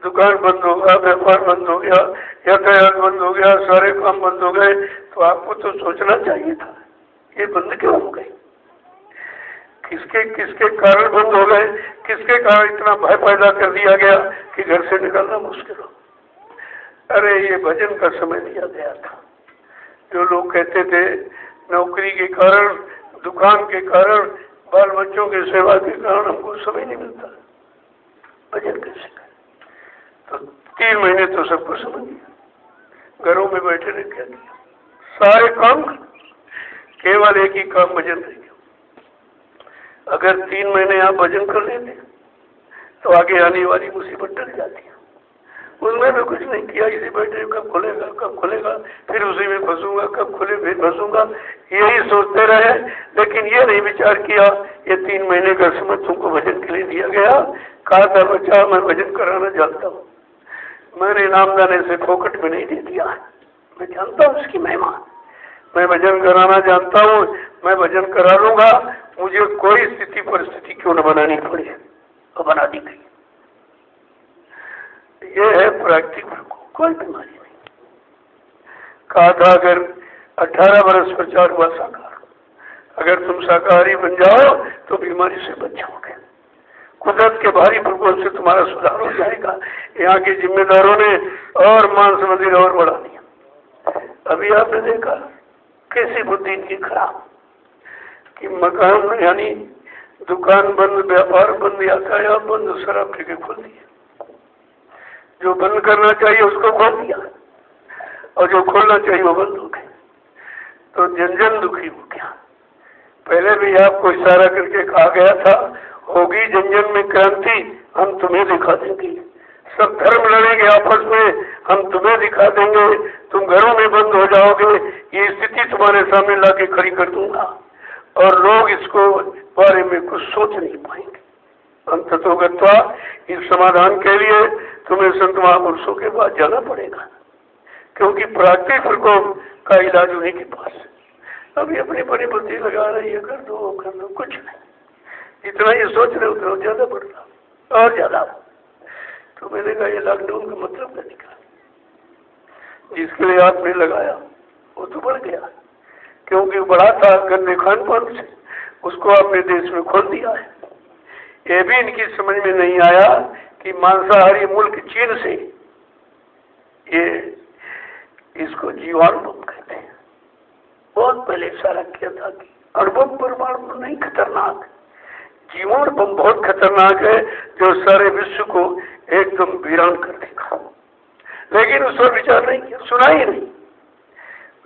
दुकान बंद हो गया, व्यापार बंद हो गया, यातायात बंद हो गया, सारे काम बंद हो गए। तो आपको तो सोचना चाहिए था ये बंद क्यों हो गए, किसके किसके कारण बंद हो गए, किसके कारण इतना भय पैदा कर दिया गया कि घर से निकलना मुश्किल हो। अरे ये भजन का समय दिया गया था। जो लोग कहते थे नौकरी के कारण, दुकान के कारण, बाल बच्चों की सेवा के कारण हमको समय नहीं मिलता, भजन कैसे करें? तो 3 महीने तो सबको समझ गया, घरों में बैठे रह क्या किया, सारे काम केवल एक ही काम भजन रह गया। अगर 3 महीने आप भजन कर लेते तो आगे आने वाली मुसीबत टल जाती है। उसमें भी कुछ नहीं किया, इसी बैठे कब खुलेगा, फिर उसी में फंसूंगा, कब खुले फिर फंसूंगा, यही सोचते रहे। लेकिन ये नहीं विचार किया ये 3 महीने का समय तुमको भजन के लिए दिया गया। कहा था बच्चा मैं भजन कराना जानता हूँ, मैंने इनाम दाने से फोकट में नहीं दे दिया, मैं जानता हूँ उसकी महिमा, मैं भजन कराना जानता हूँ, मैं भजन करा लूंगा, मुझे कोई स्थिति परिस्थिति क्यों न बनानी पड़े, और बना दी गई। ये है प्राकृतिक को कोई बीमारी नहीं। कहा था अगर 18 वर्ष प्रचार हुआ साकार, अगर तुम शाकाहारी बन जाओ तो बीमारी से बच जाओगे, कुदरत के भारी प्रकोप से तुम्हारा सुधार हो जाएगा। यहाँ के जिम्मेदारों ने और मांस मंदिर और बढ़ा दिया। अभी आपने देखा कैसी बुद्धि इनकी खराब कि मकान यानी दुकान बंद, व्यापार बंद, यातायात बंद, शराब ठेके खोल दिए। जो बंद करना चाहिए उसको खोल दिया और जो खोलना चाहिए वो बंद हो गए। तो जन जन दुखी हो गया। पहले भी आपको इशारा करके कहा गया था होगी जन जन में क्रांति, हम तुम्हें दिखा देंगे, सब धर्म लड़ेंगे आपस में, हम तुम्हें दिखा देंगे, तुम घरों में बंद हो जाओगे, ये स्थिति तुम्हारे सामने लाके खड़ी कर दूंगा और लोग इसको बारे में कुछ सोच नहीं पाएंगे। अंततोगत्वा इस समाधान के लिए तुम्हें संत महापुरुषों के पास जाना पड़ेगा, क्योंकि प्राकृतिक प्रकोप का इलाज उन्हीं के पास है। अभी अपनी बड़ी बुद्धि लगा रही है, कर दो कुछ नहीं, जितना ये सोच रहे उतना ज्यादा बढ़ता और ज्यादा। तो मैंने कहा ये लॉकडाउन का मतलब क्या निकला, जिसके लिए आपने लगाया वो तो बढ़ गया, क्योंकि बढ़ा था गंदे खान पान से, उसको आपने देश में खोल दिया है। ये भी इनकी समझ में नहीं आया कि मांसाहारी मुल्क चीन से ये इसको जीवाणु बम कहते हैं। बहुत पहले इशारा किया था कि अणुबम परमाणु नहीं खतरनाक, जीवाणु बम बहुत खतरनाक है जो सारे विश्व को एकदम वीरान कर देगा। लेकिन उस पर विचार नहीं किया, सुना ही नहीं।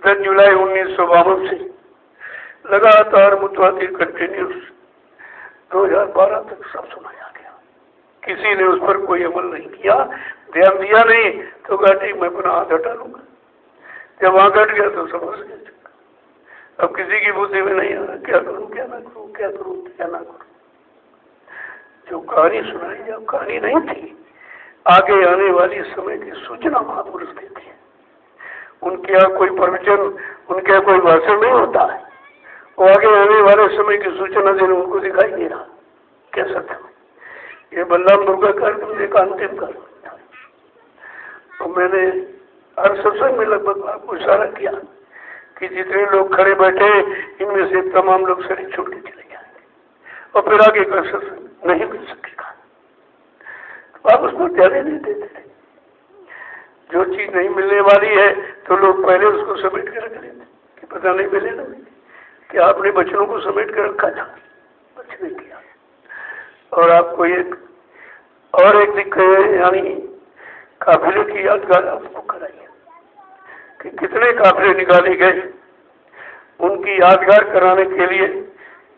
10 जुलाई 1952 से लगातार मुतवातिर कंटिन्यूस 2012 तक सब सुनाया गया, किसी ने उस पर कोई अमल नहीं किया, ध्यान दिया नहीं। तो कहा ठीक मैं अपना हाथ हटा लूंगा, जब वहां घट गया तो समझ गया। अब किसी की बुद्धि में नहीं आ रहा क्या करूं क्या ना करूं, क्या करूं क्या ना करूं। जो कहानी सुनाई जब कहानी नहीं थी, आगे आने वाली समय की सूचना महापुरुष देते हैं। उनके यहाँ कोई प्रवचन, उनके यहाँ कोई भाषण नहीं होता है, वो आगे आने वाले समय की सूचना देने उनको दिखाई नहीं रहा कैसा था। ये बलरामपुर का कार्यक्रम देखा, अंतिम कार्यक्रम था। तो मैंने हर सत्संग में लगभग आपको इशारा किया कि जितने लोग खड़े बैठे इनमें से तमाम लोग शरीर छोड़ के चले जाएंगे और फिर आगे का सत्संग नहीं मिल सकेगा। तो आप उसको ध्यान नहीं देते थे। जो चीज नहीं मिलने वाली है तो लोग पहले उसको समेट कर रख लेते कि पता नहीं मिले ना मिले, कि आपने बच्चों को समेट कर रखा था, कुछ नहीं किया। और आपको एक दिक्कत है, यानी काफिले की यादगार आपको कराई है कि कितने काफिले निकाले गए। उनकी यादगार कराने के लिए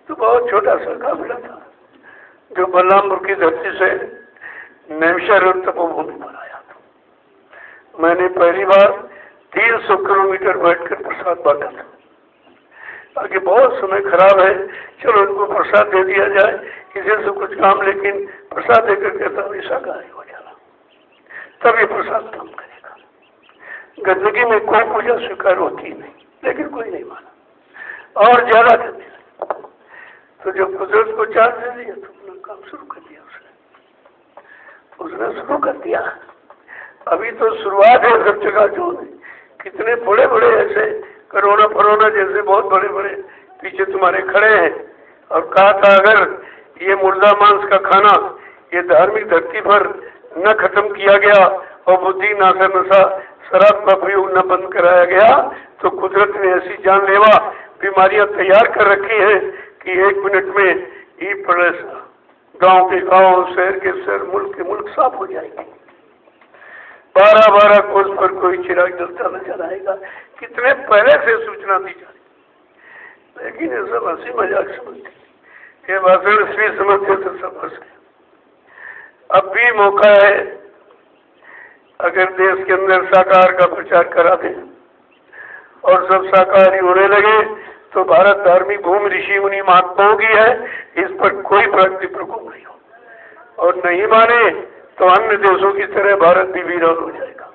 तो बहुत छोटा सा काफिला था जो बलरामपुर की धरती से नैमिषारण्य तपोभूमि पर आया था। मैंने पहली बार 300 किलोमीटर बैठकर प्रसाद बांटा था। आगे बहुत समय खराब है, चलो इनको प्रसाद दे दिया जाए, इसे से कुछ काम, लेकिन प्रसाद देकर के तब शाकाहारी हो जाना, तब ये प्रसाद काम करेगा। गंदगी में कोई पूजा स्वीकार होती नहीं, लेकिन कोई नहीं माना और ज्यादा करने लगे। तो जब कुदरत को चार्ज दे दिया तो अपना काम शुरू कर दिया उसने शुरू कर दिया। अभी तो शुरुआत है सब जगह। जो कितने बड़े बड़े ऐसे कोरोना जैसे बहुत बड़े बड़े पीछे तुम्हारे खड़े हैं, और कहा था अगर ये मुर्दा मांस का खाना ये धार्मिक धरती पर न खत्म किया गया और बुद्धि नासा नशा शराब का प्रयोग न बंद कराया गया तो कुदरत ने ऐसी जानलेवा बीमारियां तैयार कर रखी हैं कि 1 मिनट में ही पड़े गांव के गांव, शहर के शहर, मुल्क के मुल्क साफ हो जाएंगे। 12-12 कोस पर कोई चिराग जलता नजर आएगा। कितने पहले से सूचना दी जा रही, लेकिन ये सब हंसी मजाक समझते, ये भाषण श्री समझते तो सब हंस गए। अब भी मौका है, अगर देश के अंदर शाकाहार का प्रचार करा दें और सब शाकाहारी होने लगे तो भारत धार्मिक भूमि ऋषि मुनि महात्माओं की है, इस पर कोई प्राकृतिक प्रकोप नहीं हो। और नहीं माने तो अन्य देशों की तरह भारत भी वीरान हो जाएगा।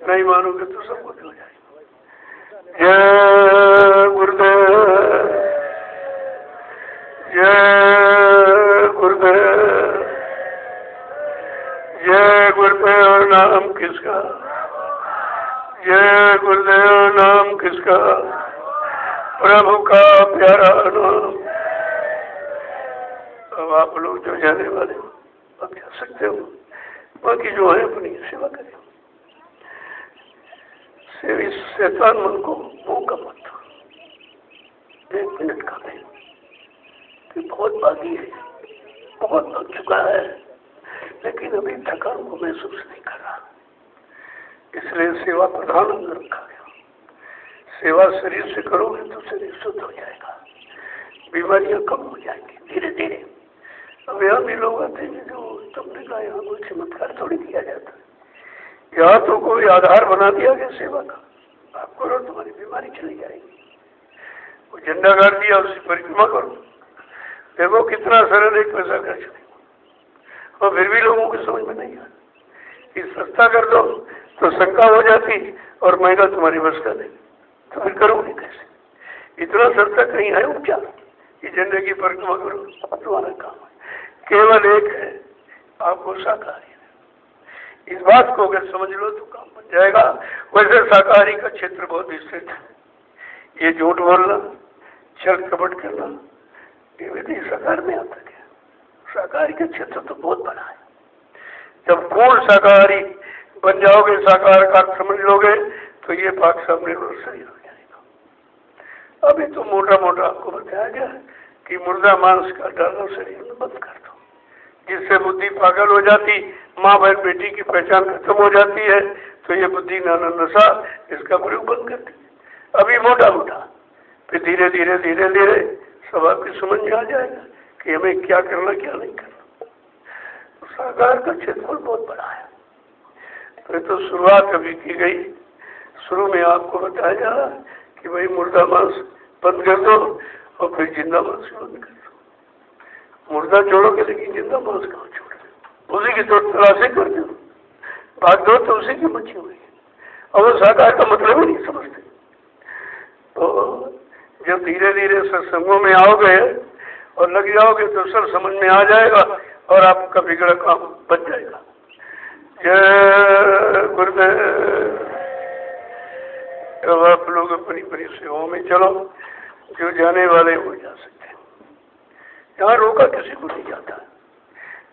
नहीं मानोगे तो सब कुछ हो जाएगा। जय गुरुदेव, जय गुरुदेव, जय गुरुदेव नाम किसका, जय गुरुदेव नाम किसका, प्रभु का प्यारा नाम। अब आप लोग जो जाने वाले हो आप जा सकते हो, बाकी जो है अपनी सेवा करें। सेवी शैतान मन को मौका मत दो, 1 मिनट का नहीं कि बहुत बाकी है, बहुत लग चुका है, लेकिन अभी थकान को महसूस नहीं कर रहा, इसलिए सेवा प्रधान अंग रखा गया। सेवा शरीर से करोगे तो शरीर शुद्ध हो जाएगा, बीमारियां कम हो जाएंगी धीरे धीरे। अब यहाँ भी लोग आते हैं जो तुमने कहा यहाँ कोई चमत्कार थोड़ी किया जाता है, यहाँ तो कोई आधार बना दिया गया सेवा का, आप करो तुम्हारी बीमारी चली जाएगी। वो झंडा गाड़ दिया, उसकी परिक्रमा करो, देखो कितना सरल, 1 पैसा खर्च नहीं। और फिर भी लोगों की समझ में नहीं आता कि सस्ता कर दो तो शंका हो जाती और महंगा तुम्हारी बस का नहीं, तो फिर करोगे कैसे? इतना सस्ता कहीं है उपचार कि झंडे की परिक्रमा करो, तुम्हारा काम है। केवल एक है, आपको शाकाहारी है। इस बात को अगर समझ लो तो काम बन जाएगा। वैसे शाकाहारी का क्षेत्र बहुत विस्तृत है, ये झूठ बोलना, छल कपट करना, ये विधि शाकाहार में आता है। शाकाहारी का क्षेत्र तो बहुत बड़ा है। जब पूर्ण शाकाहारी बन जाओगे, शाकाहार का समझ लोगे, तो ये पाक सामने शरीर हो जाएगा। अभी तो मोटा मोटा आपको बताया गया कि मुर्दा मांस का डालना शरीर में बंद कर दो, जिससे बुद्धि पागल हो जाती, माँ बहन बेटी की पहचान खत्म हो जाती है, तो ये बुद्धि नाना नशा इसका प्रयोग बंद कर दी। अभी मोटा मोटा, फिर धीरे धीरे धीरे धीरे सब आपकी समझ में आ जाएगा कि हमें क्या करना क्या नहीं करना। शाकाहार का क्षेत्रफल बहुत बड़ा है। तो, तो शुरुआत अभी की गई, शुरू में आपको बताया जा रहा है कि भाई मुर्दा मांस बंद कर दो और फिर जिंदा मांस बंद कर दो। मुर्दा छोड़ोगे लेकिन जिंदा मांस कहाँ छोड़ो, उसी की तो तलाशी कर दो, भाग दो तो उसी की मची हुई है। और वो शाकाहार का मतलब ही नहीं समझते। तो जब धीरे धीरे सत्संगों में आओगे और लग जाओगे तो सब समझ में आ जाएगा और आपका बिगड़ा काम बच जाएगा। जय गुरुदेव। अब आप लोग अपनी अपनी सेवाओं में चलो, जो जाने वाले वो जा सकते हैं। यहाँ रोका किसी को नहीं जाता।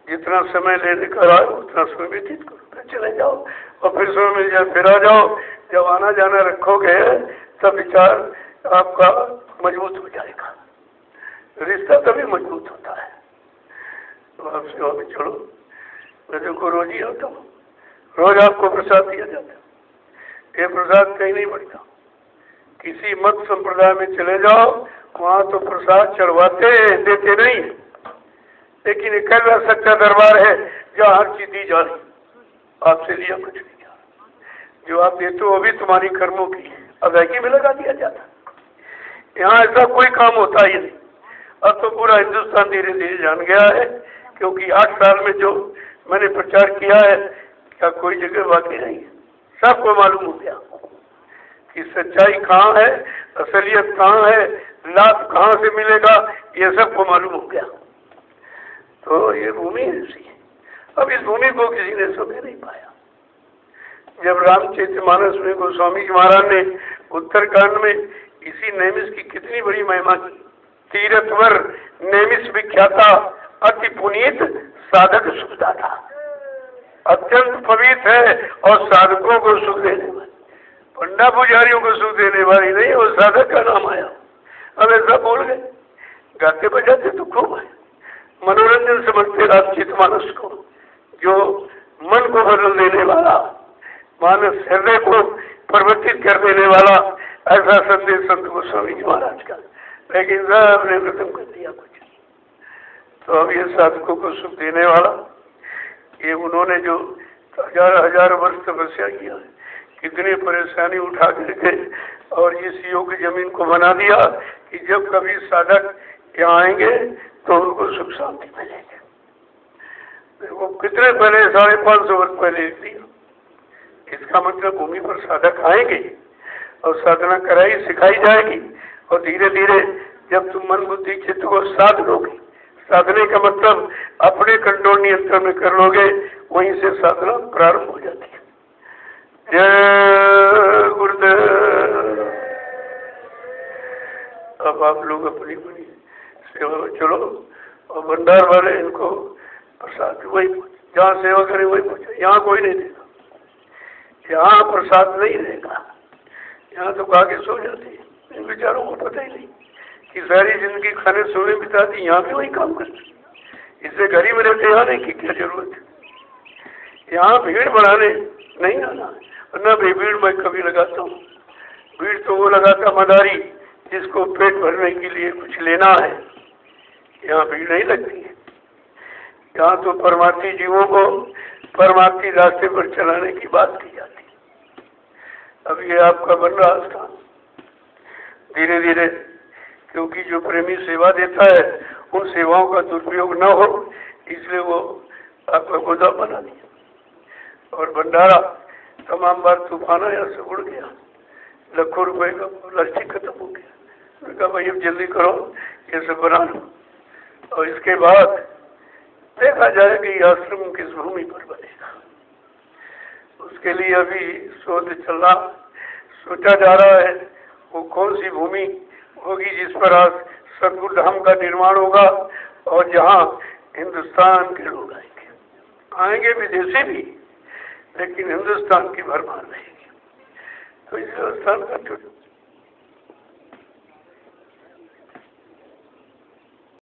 जितना समय लेने का आए उतना समय व्यतीत करो, फिर चले जाओ और फिर समय मिल जाए फिर आ जाओ। जब आना जाना रखोगे तब विचार आपका मजबूत हो जाएगा, रिश्ता तभी मजबूत होता है। तो आप सेवा में चलो। मैं देखो रोज ही आता हूँ, रोज आपको प्रसाद दिया जाता है। ये प्रसाद कहीं नहीं बढ़ता। किसी मत संप्रदाय में चले जाओ, वहाँ तो प्रसाद चढ़वाते देते नहीं, लेकिन एक सच्चा दरबार है जहाँ हर चीज दी जा रही, आपसे लिया कुछ नहीं जा रहा। जो आप देते हो वो भी तुम्हारी कर्मों की अदायगी में लगा दिया जाता। यहाँ ऐसा कोई काम होता ही नहीं। अब तो पूरा हिंदुस्तान धीरे धीरे जान गया है, क्योंकि 8 साल में जो मैंने प्रचार किया है, क्या कोई जगह बाकी नहीं है। सबको मालूम हो गया कि सच्चाई कहाँ है, असलियत कहाँ है, लाभ कहाँ से मिलेगा, ये सबको मालूम हो गया। तो ये भूमि ऐसी है। अब इस भूमि को किसी ने समझ नहीं पाया। जब रामचरितमानस में गोस्वामी जी महाराज ने उत्तरकांड में इसी नैमिष की कितनी बड़ी महिमा की, तीर्थवर नेमिष विख्याता अति पुनीत साधक सुखदाता। अत्यंत पवित्र है और साधकों को सुख देने वाली, पंडा पुजारियों को सुख देने वाली नहीं, वो साधक का नाम आया। अब ऐसा बोल गए, गाते बजाते तो खूब है, मनोरंजन समझते राजचित मानस को, जो मन को बदल देने वाला, मानस हृदय को परिवर्तित कर देने वाला, ऐसा संदेश संत गोस्वामी जी महाराज का। लेकिन सबने खत्म कर दिया कुछ। तो अब ये साधकों को सुख देने वाला, ये उन्होंने जो हजार वर्ष तपस्या किया, कितनी परेशानी उठा करके और इस योग्य जमीन को बना दिया कि जब कभी साधक यहाँ आएंगे तो उनको सुख शांति मिलेगी। देखो कितने पहले 550 वर्ष पहले दिया। इसका मतलब भूमि पर साधक आएंगे और साधना कराई सिखाई जाएगी, और धीरे धीरे जब तुम मन बुद्धि चित्त को साध लोगे, साधने का मतलब अपने कंट्रोल नियंत्रण में कर लोगे, वहीं से साधना प्रारंभ हो जाती है। जय गुरुदेव। अब आप लोग अपनी अपनी सेवा में चलो, और भंडार वाले इनको प्रसाद वही जहाँ सेवा करें वही पूछे, यहाँ कोई नहीं देगा, यहाँ प्रसाद नहीं देगा, यहाँ तो खा के सो जाते हैं। इन बेचारों को पता ही नहीं कि सारी जिंदगी खाने सोने बिता दी, यहाँ भी वही काम करते, इससे घर ही में रहते, यहाँ नहीं की क्या जरूरत है। यहाँ भीड़ बढ़ाने नहीं आना, वरना भीड़ मैं कभी लगाता हूँ। भीड़ तो वो लगाता मदारी जिसको पेट भरने के लिए कुछ लेना है, यहाँ भीड़ नहीं लगती है। यहाँ तो परमार्थी जीवों को परमार्थी रास्ते पर चलाने की बात की जाती है। अब ये आपका बन रहा स्थान धीरे धीरे, क्योंकि जो प्रेमी सेवा देता है उन सेवाओं का दुरुपयोग न हो, इसलिए वो आपका गोदा बना दिया। और भंडारा तमाम बार तूफान आया से उड़ गया, लाखों रुपए का प्लास्टिक खत्म हो गया। मैंने कहा भाई अब जल्दी करो, ये सब बना लो, और इसके बाद देखा जाए कि आश्रम किस भूमि पर बनेगा। उसके लिए अभी शोध चल रहा, सोचा जा रहा है वो कौन सी भूमि होगी जिस पर आज सतगुरु धाम का निर्माण होगा, और जहाँ हिंदुस्तान के लोग आएंगे विदेशी भी, लेकिन हिंदुस्तान की भरमार रहेगी। तो इस स्थान का